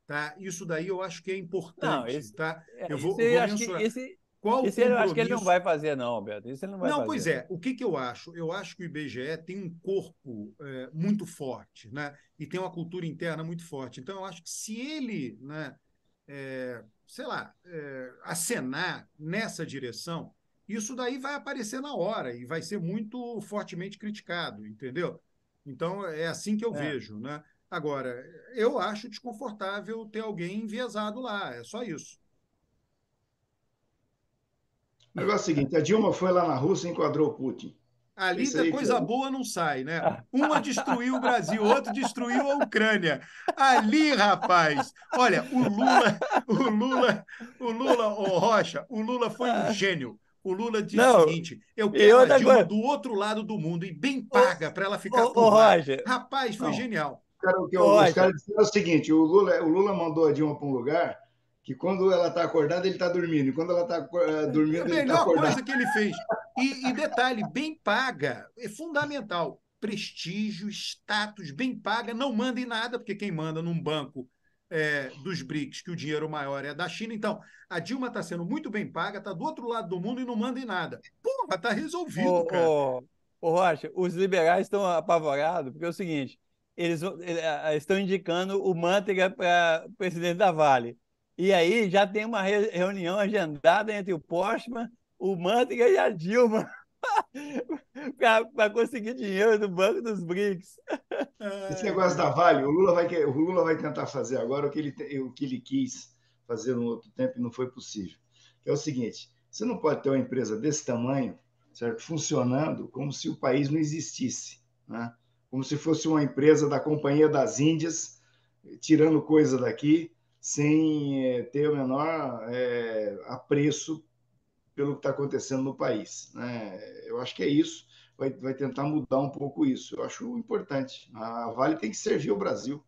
S1: Tá? Isso daí eu acho que é
S3: não,
S1: importante, tá?
S3: isso
S1: Eu
S3: aí,
S1: vou
S3: acho que
S1: mensurar. Qual o
S3: eu acho que ele não
S1: compromisso?
S3: vai fazer, não, Alberto. Isso ele não vai
S1: Não, pois
S3: fazer,
S1: é.
S3: não.
S1: O que eu acho? Eu acho que o IBGE tem um corpo muito forte, né? E tem uma cultura interna muito forte. Então, eu acho que se ele, né, sei lá, acenar nessa direção, isso daí vai aparecer na hora e vai ser muito fortemente criticado, entendeu? Então, é assim que eu
S3: É.
S1: vejo, né? Agora, eu acho desconfortável ter alguém enviesado lá, é só isso.
S2: O negócio é o seguinte, a Dilma foi lá na Rússia e enquadrou o Putin.
S1: Ali
S2: Isso
S1: da
S2: aí que é.
S1: coisa boa não sai, né? Uma destruiu o Brasil, outro destruiu a Ucrânia. Ali, rapaz, olha, o Rocha, o Lula foi um gênio. O Lula disse o
S3: Não,
S1: seguinte: eu
S3: e
S1: quero a
S3: outra
S1: Dilma
S3: coisa,
S1: do outro lado do mundo e bem
S3: ô,
S1: paga para ela ficar
S3: ô
S1: por lá.
S3: Roger,
S1: Rapaz, foi
S2: Não,
S1: genial.
S2: o
S3: ô
S2: os caras
S3: Roger,
S2: disseram o seguinte: o Lula mandou a Dilma para um lugar que quando ela está acordada, ele está dormindo, e quando ela está
S1: A
S2: dormindo, ele está
S1: melhor
S2: acordado.
S1: coisa que ele fez. E detalhe, bem paga, é fundamental. Prestígio, status, bem paga, não manda em nada, porque quem manda num banco dos BRICS, que o dinheiro maior é da China. Então, a Dilma está sendo muito bem paga, está do outro lado do mundo e não manda em nada. Porra, está resolvido, cara.
S3: ô Roger, os liberais estão apavorados, porque é o seguinte, eles estão indicando o Manteiga para presidente da Vale. E aí já tem uma reunião agendada entre o Postman, o Manteiga e a Dilma para conseguir dinheiro do Banco dos BRICS.
S2: Esse
S1: Ai,
S2: negócio da
S1: Deus.
S2: Vale, o Lula vai tentar fazer agora o que ele quis fazer no outro tempo e não foi possível. Que é o seguinte: você não pode ter uma empresa desse tamanho, certo, funcionando como se o país não existisse, né? Como se fosse uma empresa da Companhia das Índias, tirando coisa daqui, sem ter o menor apreço pelo que está acontecendo no país, né? Eu acho que é isso. Vai tentar mudar um pouco isso. Eu acho importante. A Vale tem que servir o Brasil.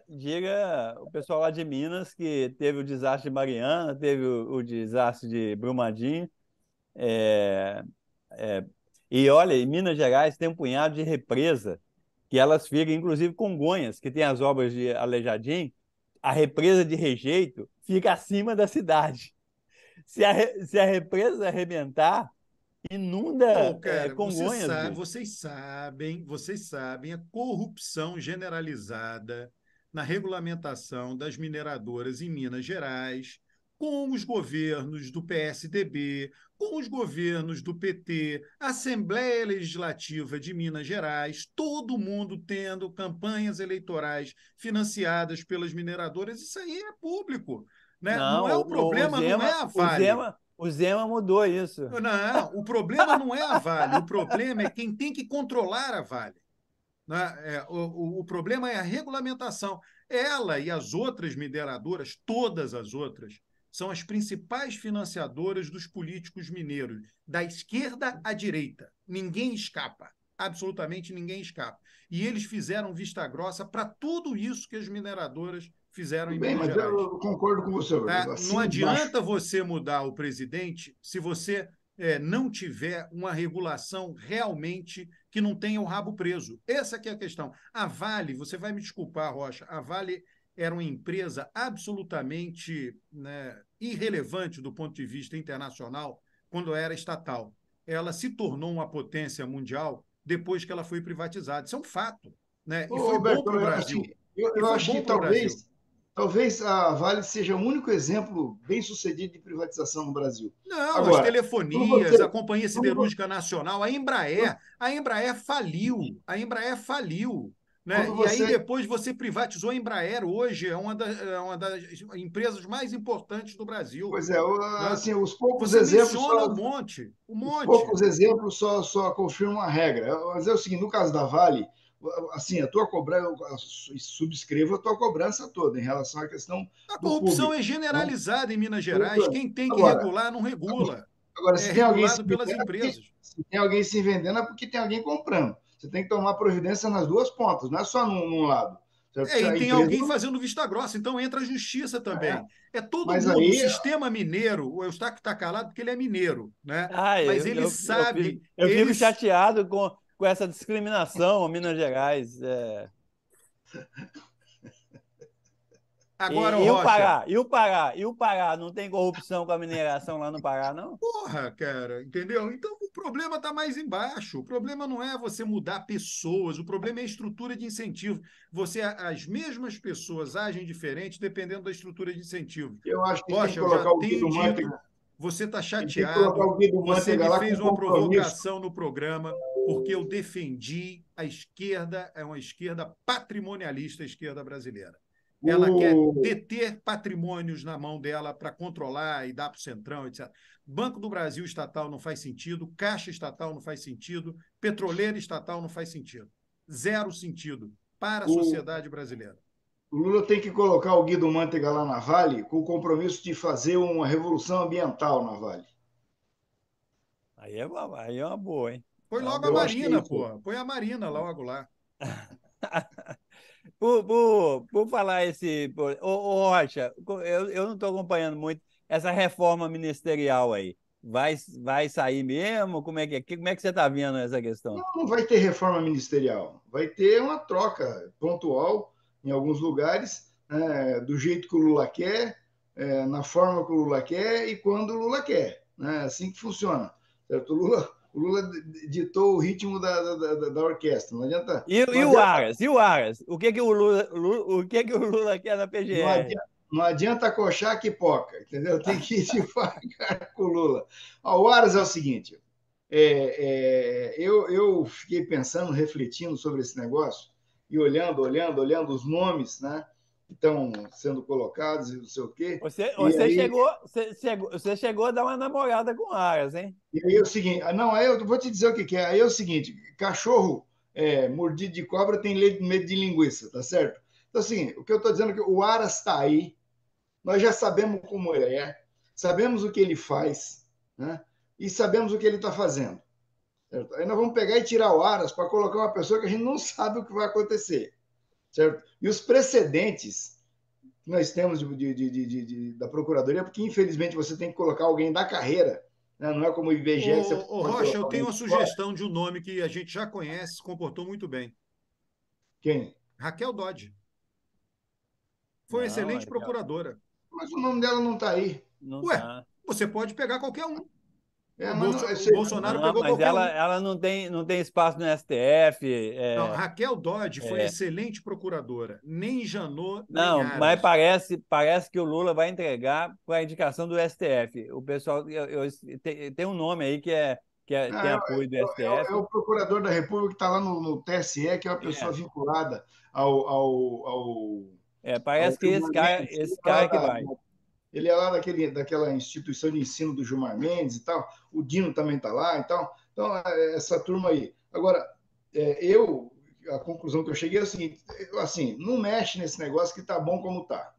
S3: Diga o pessoal lá de Minas que teve o desastre de Mariana, teve o desastre de Brumadinho. É, é, e olha, em Minas Gerais tem um punhado de represa que elas ficam, inclusive Congonhas, que tem as obras de Aleijadinho, a represa de Rejeito fica acima da cidade. Se a represa arrebentar,
S1: Pô,
S3: inunda
S1: cara,
S3: Congonhas, bicho.
S1: vocês sabem a corrupção generalizada na regulamentação das mineradoras em Minas Gerais, com os governos do PSDB, com os governos do PT, Assembleia Legislativa de Minas Gerais, todo mundo tendo campanhas eleitorais financiadas pelas mineradoras, isso aí é público, né? Não
S3: Não,
S1: é o problema, não é a Vale.
S3: O Zema mudou isso.
S1: Não, o problema não é a Vale, o problema é quem tem que controlar a Vale. Né? O problema é a regulamentação. Ela e as outras mineradoras, todas as outras, são as principais financiadoras dos políticos mineiros, da esquerda à direita. Ninguém escapa, absolutamente ninguém escapa. E eles fizeram vista grossa para tudo isso que as mineradoras fizeram
S2: Tudo
S1: em
S2: bem,
S1: Minas
S2: mas
S1: Gerais.
S2: eu concordo com você.
S1: Tá? Não
S2: Assim embaixo.
S1: adianta você mudar o presidente se você não tiver uma regulação realmente que não tenha o rabo preso. Essa que é a questão. A Vale, você vai me desculpar, Rocha, a Vale era uma empresa absolutamente, né, irrelevante do ponto de vista internacional quando era estatal. Ela se tornou uma potência mundial depois que ela foi privatizada. Isso é um fato. Né? E
S2: Ô,
S1: foi bom
S2: Roberto,
S1: para o
S2: eu acho
S1: Brasil.
S2: que, eu,
S1: E
S2: eu
S1: foi
S2: acho que
S1: bom para o Brasil.
S2: talvez a Vale seja o único exemplo bem sucedido de privatização no Brasil.
S1: Não, as
S2: Agora, quando
S1: telefonias, a
S2: você.
S1: Companhia
S2: Quando,
S1: Siderúrgica Nacional, a Embraer faliu, né?
S2: quando
S1: E aí
S2: você.
S1: depois você privatizou a Embraer, hoje é uma das empresas mais importantes do Brasil,
S2: Pois é,
S1: né?
S2: assim,
S1: Você menciona um
S2: os
S1: monte.
S2: poucos exemplos só confirmam a regra. Mas é o seguinte, no caso da Vale, assim, a tua cobrança, eu subscrevo a tua cobrança toda em relação à questão
S1: A
S2: do
S1: corrupção é
S2: público, né?
S1: generalizada em Minas Gerais. Quem tem que
S2: Agora,
S1: regular, não regula.
S2: agora,
S1: É
S2: se tem alguém se
S1: regulado pelas
S2: vendendo,
S1: empresas.
S2: é porque tem alguém comprando. Você tem que tomar providência nas duas pontas, não é só num lado. Certo?
S1: E
S2: A
S1: tem
S2: empresa
S1: alguém
S2: não.
S1: fazendo vista grossa, então entra a justiça
S2: É,
S1: também. É todo
S2: mas
S1: mundo, o
S2: aí,
S1: sistema mineiro, o Eustáquio está calado porque ele é mineiro, né?
S3: Ah,
S1: Mas ele sabe,
S3: eu fico chateado com essa discriminação a Minas Gerais.
S1: Agora, o
S3: E o
S1: Rocha,
S3: Pará? E o Pará? E o Pará? Não tem corrupção com a mineração lá no Pará, não?
S1: porra, cara, entendeu? Então o problema está mais embaixo. O problema não é você mudar pessoas, o problema é a estrutura de incentivo. As mesmas pessoas agem diferente dependendo da estrutura de incentivo.
S2: Eu acho que tem que
S1: Rocha, eu já
S2: colocar o
S1: tenho
S2: Guido
S1: dito,
S2: Mantega,
S1: você está
S2: ele tem que colocar
S1: chateado,
S2: o Guido
S1: você
S2: Mantega
S1: me
S2: lá com
S1: fez uma
S2: compromisso.
S1: provocação no programa, porque eu defendi a esquerda, é uma esquerda patrimonialista, a esquerda brasileira. Ela quer
S2: O,
S1: deter patrimônios na mão dela para controlar e dar para o Centrão, etc. Banco do Brasil estatal não faz sentido, Caixa estatal não faz sentido, Petroleira estatal não faz sentido. Zero sentido para a
S2: o,
S1: sociedade brasileira.
S2: o Lula tem que colocar o Guido Mantega lá na Vale com o compromisso de fazer uma revolução ambiental na Vale.
S3: Aí é uma boa, hein?
S1: Põe
S3: É uma
S1: logo a
S2: Eu
S3: boa.
S2: acho que é
S1: Marina,
S2: isso.
S1: porra. Põe a Marina logo lá.
S3: Por falar esse. Ô, Rocha, eu não estou acompanhando muito essa reforma ministerial aí. Vai sair mesmo? Como é que você está vendo essa questão?
S2: Não vai ter reforma ministerial, vai ter uma troca pontual em alguns lugares, do jeito que o Lula quer, na forma que o Lula quer e quando o Lula quer. Né? Assim que funciona. Certo? O Lula ditou o ritmo da orquestra. Não adianta, não
S3: E o
S2: adianta,
S3: Aras? E o Aras? O que que o Lula quer na
S2: não
S3: PGR?
S2: adianta, não adianta coxar que poca, entendeu? Tem que ir devagar com o Lula. Ó, o Aras é o seguinte: eu fiquei pensando, refletindo sobre esse negócio e olhando os nomes, né, que estão sendo colocados e não sei o quê.
S3: Você,
S2: E
S3: você
S2: aí,
S3: chegou, você chegou a dar uma namorada com o Aras, hein?
S2: e aí é o seguinte, não, aí eu vou te dizer o que é. Aí é o seguinte, cachorro mordido de cobra tem medo de linguiça, tá certo? Então, assim, o que eu estou dizendo é que o Aras está aí, nós já sabemos como ele é, sabemos o que ele faz, né? E sabemos o que ele está fazendo. Certo? Aí nós vamos pegar e tirar o Aras para colocar uma pessoa que a gente não sabe o que vai acontecer. Certo? E os precedentes que nós temos da Procuradoria, porque infelizmente você tem que colocar alguém da carreira, né? Não é como o IBGE que você pode
S1: Rocha,
S2: colocar
S1: eu tenho
S2: alguém
S1: uma
S2: de fora.
S1: sugestão de um nome que a gente já conhece, se comportou muito bem.
S2: Quem?
S1: Raquel Dodge. Foi uma
S3: Não,
S1: excelente procuradora.
S2: Mas o nome dela não está aí.
S3: não
S1: Ué,
S3: tá.
S1: você pode pegar qualquer um.
S2: Mas não,
S1: O Bolsonaro
S3: Não,
S1: pegou
S3: mas
S1: qualquer um.
S3: ela não tem espaço no STF.
S1: Não, Raquel Dodge foi
S3: É,
S1: excelente procuradora. Nem Janot, nem
S3: não, mas
S1: Aras.
S3: parece que o Lula vai entregar com a indicação do STF. O pessoal tem um nome aí que
S2: Não,
S3: tem apoio do
S2: é
S3: STF.
S2: o procurador da República que está lá no TSE, que é uma pessoa
S3: É,
S2: vinculada ao
S3: parece que esse
S2: Gilmar
S3: cara,
S2: Mendes.
S3: esse cara que vai.
S2: Ele é lá daquela instituição de ensino do Gilmar Mendes e tal. O Dino também está lá e tal. Então, essa turma aí. Agora, a conclusão que eu cheguei é o seguinte: assim, não mexe nesse negócio que está bom como está.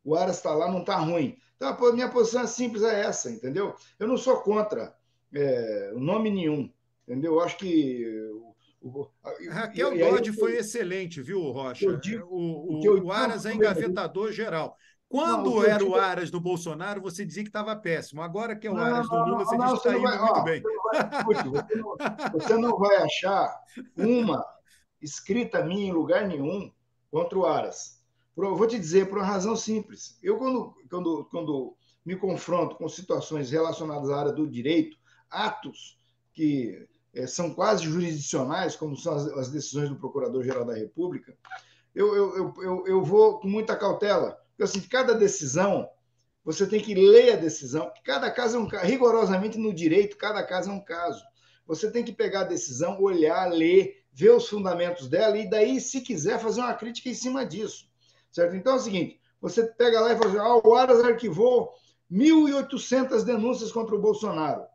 S2: O Aras está lá, não está ruim. Então, a minha posição é simples, é essa, entendeu? Eu não sou contra nome nenhum, entendeu? Eu acho que.
S1: Raquel
S2: E aí
S1: Dodge foi excelente, viu,
S2: eu
S1: Rocha?
S2: digo, o que eu
S1: O
S2: não,
S1: Aras é
S2: tudo bem, mas
S1: engavetador geral.
S2: não, o
S1: Quando
S2: que eu
S1: era o
S2: digo
S1: Aras do Bolsonaro, você dizia que estava péssimo. Agora que é o
S2: não, não,
S1: Aras do Lula, você diz
S2: não,
S1: que está indo muito bem.
S2: você não vai, escute, você não vai achar uma escrita minha em lugar nenhum contra o Aras. Vou te dizer, por uma razão simples. Eu, quando me confronto com situações relacionadas à área do direito, atos que são quase jurisdicionais, como são as decisões do Procurador-Geral da República, eu vou com muita cautela. Porque, assim, cada decisão você tem que ler a decisão. Cada caso é um caso. Rigorosamente no direito, cada caso é um caso. Você tem que pegar a decisão, olhar, ler, ver os fundamentos dela e daí, se quiser, fazer uma crítica em cima disso. Certo? Então é o seguinte: você pega lá e fala assim, o Aras arquivou 1.800 denúncias contra o Bolsonaro.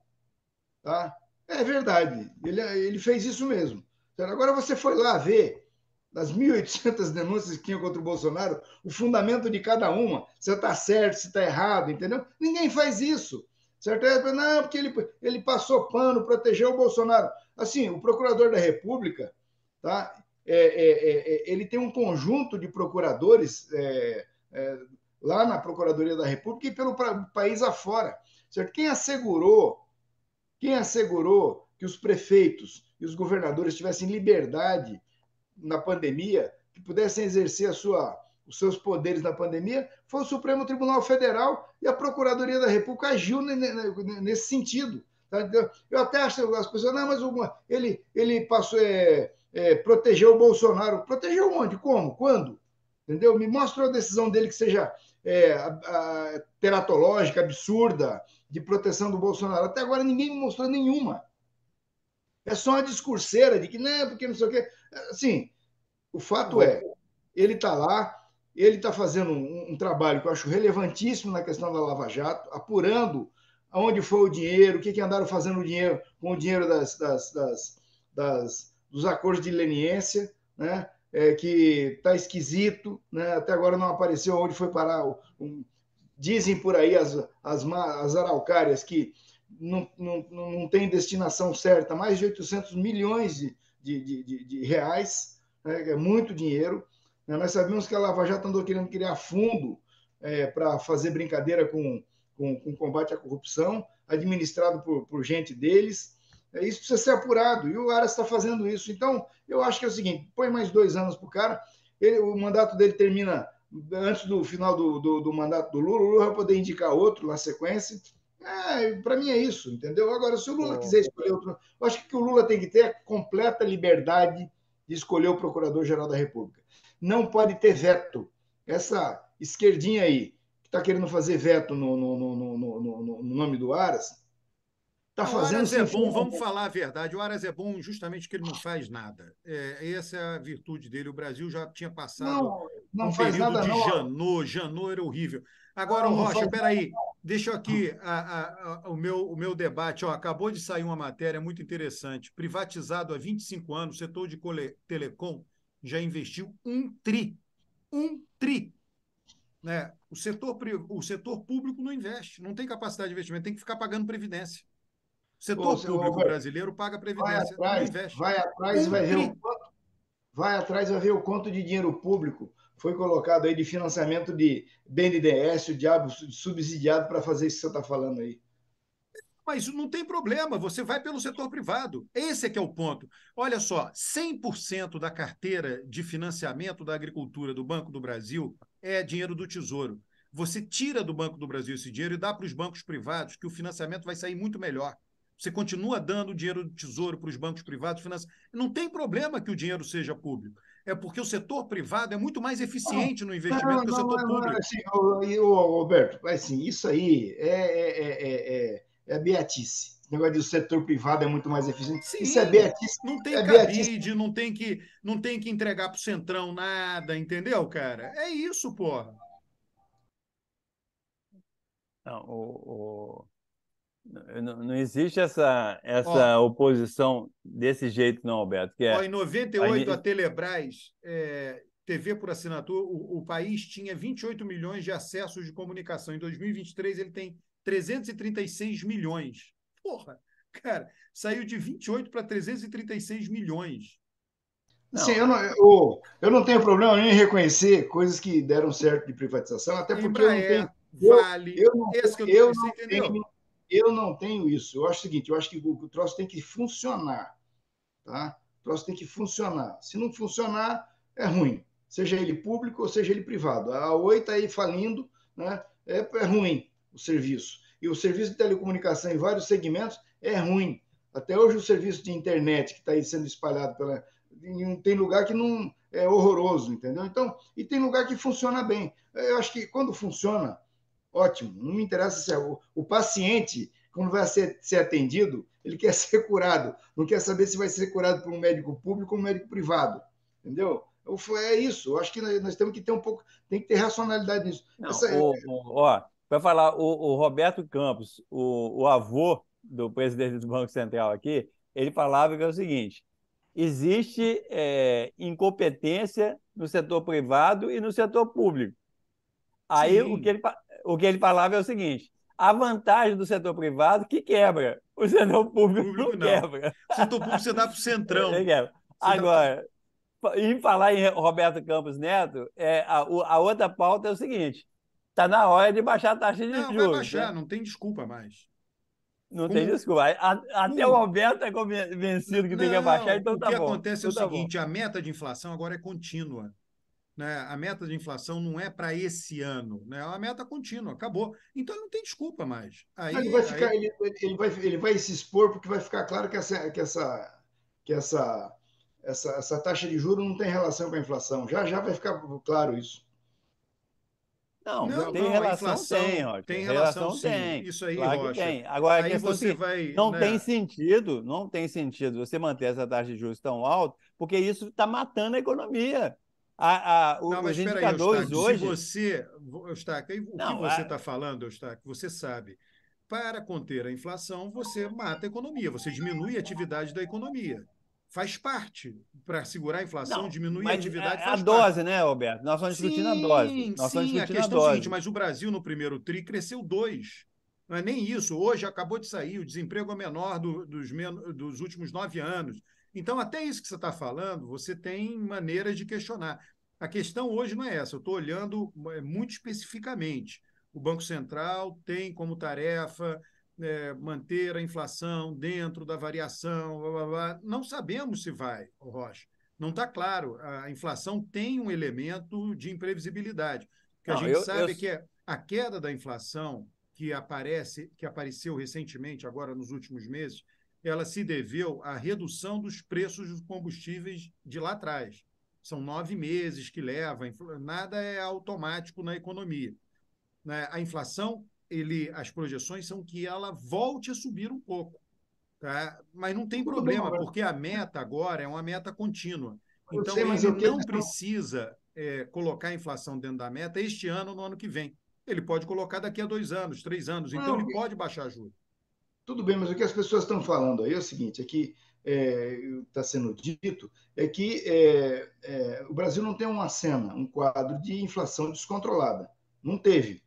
S2: Tá? É verdade, ele fez isso mesmo. Certo? Agora você foi lá ver das 1.800 denúncias que tinha contra o Bolsonaro, o fundamento de cada uma, se está certo, se está errado, entendeu? Ninguém faz isso. Certo? Não, porque ele passou pano, protegeu o Bolsonaro. Assim, o procurador da República, tá? Ele tem um conjunto de procuradores lá na Procuradoria da República e pelo país afora. Certo? Quem assegurou que os prefeitos e os governadores tivessem liberdade na pandemia, que pudessem exercer os seus poderes na pandemia foi o Supremo Tribunal Federal e a Procuradoria da República agiu nesse sentido. Tá? Eu até acho as pessoas, não, mas ele passou, protegeu o Bolsonaro. Protegeu onde? Como? Quando? Entendeu? Me mostra uma decisão dele que seja teratológica, absurda, de proteção do Bolsonaro. Até agora ninguém me mostrou nenhuma. É só uma discurseira de que não, porque não sei o quê. Assim, o fato é, ele está lá, ele está fazendo um trabalho que eu acho relevantíssimo na questão da Lava Jato, apurando aonde foi o dinheiro, o que andaram fazendo o dinheiro, com o dinheiro dos acordos de leniência, né? Que está esquisito, né? Até agora não apareceu onde foi parar. Dizem por aí as araucárias que não tem destinação certa, mais de 800 milhões de reais, né? É muito dinheiro. Nós sabemos que a Lava Jato andou querendo criar fundo para fazer brincadeira com combate à corrupção, administrado por gente deles. Isso precisa ser apurado, e o Aras está fazendo isso. Então, eu acho que é o seguinte, põe mais 2 anos para o cara, o mandato dele termina antes do final do mandato do Lula, o Lula vai poder indicar outro na sequência. Para mim é isso, entendeu? Agora, se o Lula quiser escolher outro, eu acho que o Lula tem que ter a completa liberdade de escolher o Procurador-Geral da República. Não pode ter veto. Essa esquerdinha aí, que está querendo fazer veto no nome do Aras, está fazendo...
S1: O Aras é bom, vamos falar a verdade. O Aras é bom justamente porque ele não faz nada. Essa é a virtude dele. O Brasil já tinha passado
S2: não
S1: um
S2: faz
S1: período
S2: nada,
S1: de
S2: não.
S1: Janot era horrível. Agora, Rocha, peraí, deixa eu aqui o meu debate. Acabou de sair uma matéria muito interessante. Privatizado há 25 anos, o setor de telecom já investiu um tri. Né? O setor público não investe, não tem capacidade de investimento, tem que ficar pagando previdência. O setor público brasileiro paga previdência, não investe.
S2: Vai atrás e vai ver vai ver o quanto de dinheiro público foi colocado aí de financiamento de BNDES, o diabo subsidiado para fazer isso que você está falando aí.
S1: Mas não tem problema, você vai pelo setor privado. Esse é que é o ponto. Olha só, 100% da carteira de financiamento da agricultura do Banco do Brasil é dinheiro do Tesouro. Você tira do Banco do Brasil esse dinheiro e dá para os bancos privados, que o financiamento vai sair muito melhor. Você continua dando o dinheiro do Tesouro para os bancos privados. Não tem problema que o dinheiro seja público. É porque o setor privado é muito mais eficiente no investimento que o setor público.
S2: Assim, Roberto, assim, isso aí é beatice. O negócio do setor privado é muito mais eficiente.
S1: Sim,
S2: isso é beatice.
S1: não tem
S2: cabide,
S1: não tem que entregar para o Centrão nada, entendeu, cara? É isso, porra.
S3: Não, não existe essa oposição desse jeito, não, Alberto.
S1: Em 98, a Telebrás, TV por assinatura, o país tinha 28 milhões de acessos de comunicação. Em 2023, ele tem 336 milhões. Porra, cara, saiu de 28 para 336 milhões.
S2: Sim, eu não tenho problema nem em reconhecer coisas que deram certo de privatização, até porque eu não tenho.
S1: Vale, esse que você entendeu?
S2: Eu não tenho isso. Eu acho o seguinte, eu acho que o troço tem que funcionar. Tá? O troço tem que funcionar. Se não funcionar, é ruim. Seja ele público ou seja ele privado. A Oi está aí falindo, né? É ruim o serviço. E o serviço de telecomunicação em vários segmentos é ruim. Até hoje o serviço de internet que está aí sendo espalhado tem lugar que não é horroroso, entendeu? Então, e tem lugar que funciona bem. Eu acho que quando funciona, ótimo. Não me interessa se o paciente, quando vai ser atendido, ele quer ser curado. Não quer saber se vai ser curado por um médico público ou um médico privado. Entendeu? É isso. Eu acho que nós temos que ter tem que ter racionalidade nisso.
S3: Para falar, o Roberto Campos, o avô do presidente do Banco Central aqui, ele falava que é o seguinte: existe incompetência no setor privado e no setor público. Aí o que ele falava é o seguinte: a vantagem do setor privado que quebra, o setor público não quebra.
S1: O setor público você dá para o Centrão.
S3: Agora, em falar em Roberto Campos Neto, a outra pauta é o seguinte: está na hora de baixar a taxa de juros.
S1: Não, vai baixar, não tem desculpa mais.
S3: Não tem desculpa. Até o Alberto é convencido que tem que baixar, então tá bom.
S1: O que acontece é o seguinte: a meta de inflação agora é contínua. né? A meta de inflação não é para esse ano, né? É uma meta contínua, acabou. Então ele não tem desculpa mais.
S2: Ele vai
S1: Aí
S2: ficar, ele vai se expor porque vai ficar claro que essa taxa de juros não tem relação com a inflação. Já já vai ficar claro isso.
S3: Não,
S2: Já,
S1: não,
S3: tem
S1: não, a
S3: relação, tem,
S1: inflação
S3: Rocha.
S1: tem relação
S3: Relação
S1: sim.
S3: tem.
S1: Isso aí,
S3: Claro que
S1: Rocha.
S3: tem. Agora a
S1: Aí
S3: questão é a
S1: você
S3: seguinte,
S1: vai,
S3: não tem
S1: né?
S3: sentido, não tem sentido você manter essa taxa de juros tão alta, porque isso está matando a economia.
S1: Não, mas
S3: Os
S1: espera aí,
S3: indicadores
S1: Eustáquio, se
S3: hoje.
S1: você, Eustáquio, o que
S3: Não,
S1: você está falando, Eustáquio, você sabe, para conter a inflação, você mata a economia, você diminui a atividade da economia. Faz parte. Para segurar a inflação,
S3: não,
S1: diminuir a
S3: mas
S1: atividade
S3: a
S1: faz parte.
S3: dose, né, Roberto? Nós estamos discutindo a dose.
S1: Sim,
S3: Nós estamos
S1: sim. A
S3: discutindo a
S1: questão é o seguinte,
S3: dose.
S1: mas o Brasil no primeiro TRI cresceu 2. Não é nem isso. Hoje acabou de sair, o desemprego é o menor dos últimos 9 anos. Então, até isso que você está falando, você tem maneiras de questionar. A questão hoje não é essa. Eu estou olhando muito especificamente. O Banco Central tem como tarefa manter a inflação dentro da variação. Blá, blá, blá. Não sabemos se vai, Rocha. Não está claro. A inflação tem um elemento de imprevisibilidade. O que a
S3: Não,
S1: gente sabe é que a queda da inflação que apareceu recentemente, agora nos últimos meses, ela se deveu à redução dos preços dos combustíveis de lá atrás. São 9 meses que leva, nada é automático na economia. Né? A inflação, as projeções são que ela volte a subir um pouco. Tá? Mas não tem
S2: tudo bem,
S1: problema,
S2: Roberto.
S1: porque a meta agora é uma meta contínua.
S2: Eu
S1: Então,
S2: sei, mas
S1: ele
S2: eu
S1: não
S2: quero.
S1: precisa colocar a inflação dentro da meta este ano ou no ano que vem. Ele pode colocar daqui a 2 anos, 3 anos. Então, ele
S2: Não,
S1: pode baixar juros.
S2: tudo bem, mas o que as pessoas estão falando aí é o seguinte: é que está sendo dito é que o Brasil não tem uma cena, um quadro de inflação descontrolada. Não teve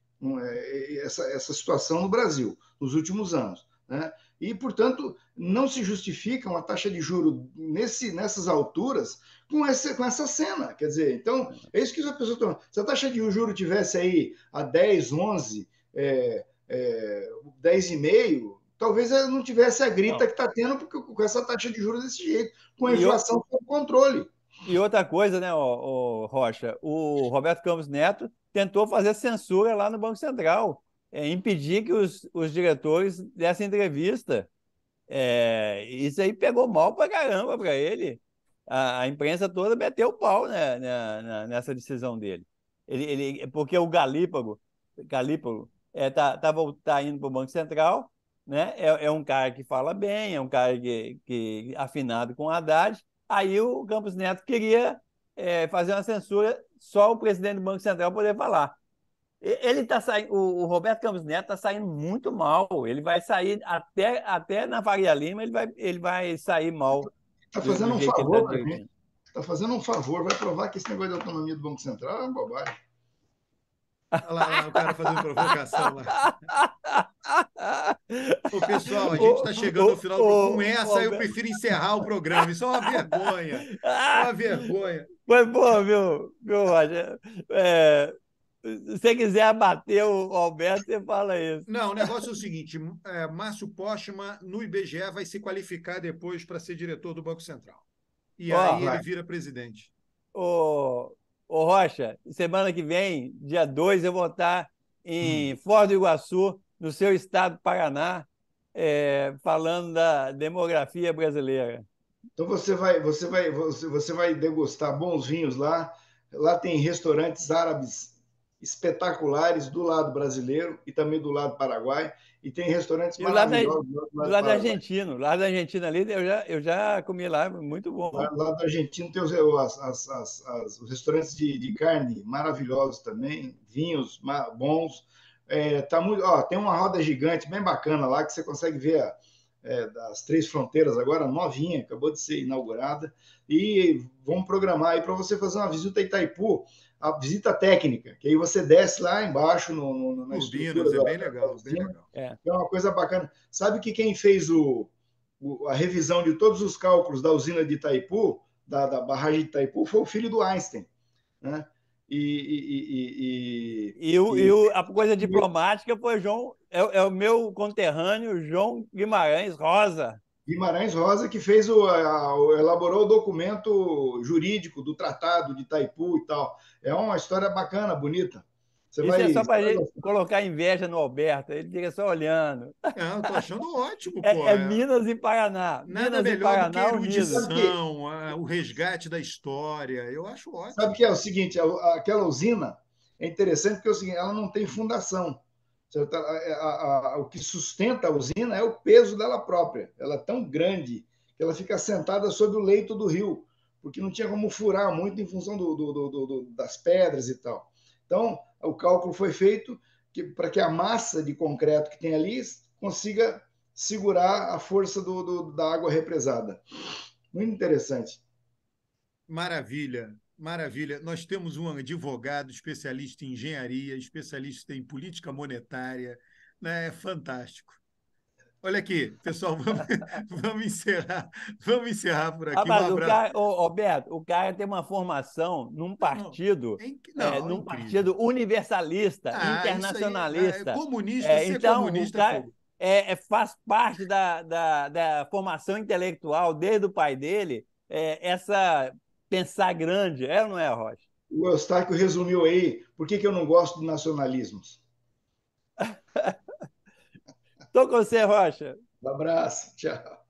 S2: essa situação no Brasil nos últimos anos. Né? E, portanto, não se justifica uma taxa de juro nessas alturas com essa cena. Quer dizer, então, é isso que as pessoas estão. Se a taxa de juro tivesse aí a 10, 11, 10,5, talvez ela não tivesse a grita
S3: não.
S2: que está tendo com essa taxa de juros desse jeito, com a
S3: E,
S2: inflação sob controle.
S3: e outra coisa, né, Rocha, o Roberto Campos Neto tentou fazer censura lá no Banco Central, impedir que os diretores dessem entrevista. Isso aí pegou mal pra caramba pra ele. A imprensa toda meteu o pau, né, nessa decisão dele. Porque o Galípolo tá indo para o Banco Central, né? É um cara que fala bem, é um cara que afinado com o Haddad. Aí o Campos Neto queria fazer uma censura, só o presidente do Banco Central poder falar. Ele tá saindo, o Roberto Campos Neto está saindo muito mal. Ele vai sair até na Faria Lima, ele vai sair mal
S2: Está
S3: do
S2: fazendo um
S3: jeito que ele está
S2: favor para a gente.
S3: dirigindo.
S2: Está fazendo um favor, vai provar que esse negócio de autonomia do Banco Central é uma bobagem.
S1: Olha lá, o cara fazendo provocação lá. Ô, pessoal, a gente
S3: o,
S1: está chegando ao
S3: o,
S1: final. Com
S3: o,
S1: essa, eu
S3: Roberto...
S1: prefiro encerrar o programa. Isso é uma vergonha. É uma vergonha.
S3: Foi bom, viu, Roger? Se você quiser abater o Alberto, você fala isso.
S1: Não, o negócio é o seguinte: Márcio Postman, no IBGE, vai se qualificar depois para ser diretor do Banco Central. E aí
S3: Ó,
S1: ele
S2: Vai.
S1: vira presidente.
S3: ô, Rocha, semana que vem, dia 2, eu vou estar em
S2: Hum.
S3: Foz do Iguaçu, no seu estado do Paraná, falando da demografia brasileira.
S2: Então você vai degustar bons vinhos lá. Lá tem restaurantes árabes espetaculares do lado brasileiro e também do lado paraguai. E tem restaurantes
S3: E
S2: maravilhosos do
S3: do
S2: lado
S3: lado
S2: paraguai.
S3: argentino, lá da Argentina ali, eu já comi lá, muito
S2: Lá,
S3: bom.
S2: lá da Argentina tem os restaurantes de carne maravilhosos também, vinhos bons. Tá muito, tem uma roda gigante bem bacana lá que você consegue ver das Três Fronteiras agora, novinha, acabou de ser inaugurada. E vamos programar aí para você fazer uma visita a Itaipu, a visita técnica, que aí você desce lá embaixo na estrutura
S1: Turbinas, é bem
S2: da
S1: legal, bem
S2: usina,
S1: legal.
S2: que é uma coisa bacana. Sabe que quem fez a revisão de todos os cálculos da usina de Itaipu, da barragem de Itaipu, foi o filho do Einstein, né?
S3: A coisa diplomática foi o meu conterrâneo João Guimarães Rosa.
S2: Guimarães Rosa, que fez elaborou o documento jurídico do Tratado de Itaipu e tal. É uma história bacana, bonita. Você
S3: Isso é
S2: vai,
S3: só
S2: você vai
S3: para
S2: gostar.
S3: colocar inveja no Alberto. Ele fica só olhando.
S1: Eu tô achando ótimo, pô.
S3: É Minas e Paraná.
S1: Nada
S3: Minas e
S1: melhor do que
S3: Paraná unidos.
S2: Sabe que,
S1: erudição, o resgate da história. Eu acho
S2: sabe
S1: ótimo.
S2: que é o seguinte, aquela usina é interessante porque é o seguinte, ela não tem fundação. O que sustenta a usina é o peso dela própria. Ela é tão grande que ela fica assentada sobre o leito do rio, porque não tinha como furar muito em função das pedras e tal. Então, o cálculo foi feito para que a massa de concreto que tem ali consiga segurar a força da água represada. Muito interessante.
S1: Maravilha, maravilha. Nós temos um advogado especialista em engenharia, especialista em política monetária, né? É fantástico. Olha aqui, pessoal, vamos encerrar por aqui. Um
S3: Rapaz, o
S1: abraço.
S3: cara, ô, Roberto, o cara tem uma formação
S1: Não, não, não, é
S3: num
S1: incrível.
S3: partido universalista,
S1: Ah, isso aí,
S3: internacionalista.
S1: comunista, ser
S3: Então, o
S1: comunista é
S3: cara
S1: fogo.
S3: faz parte da formação intelectual desde o pai dele, essa pensar grande, é ou não é, Rocha?
S2: O Eustáquio resumiu aí por que eu não gosto de nacionalismos.
S3: Tô com você, Rocha.
S2: Um abraço, tchau.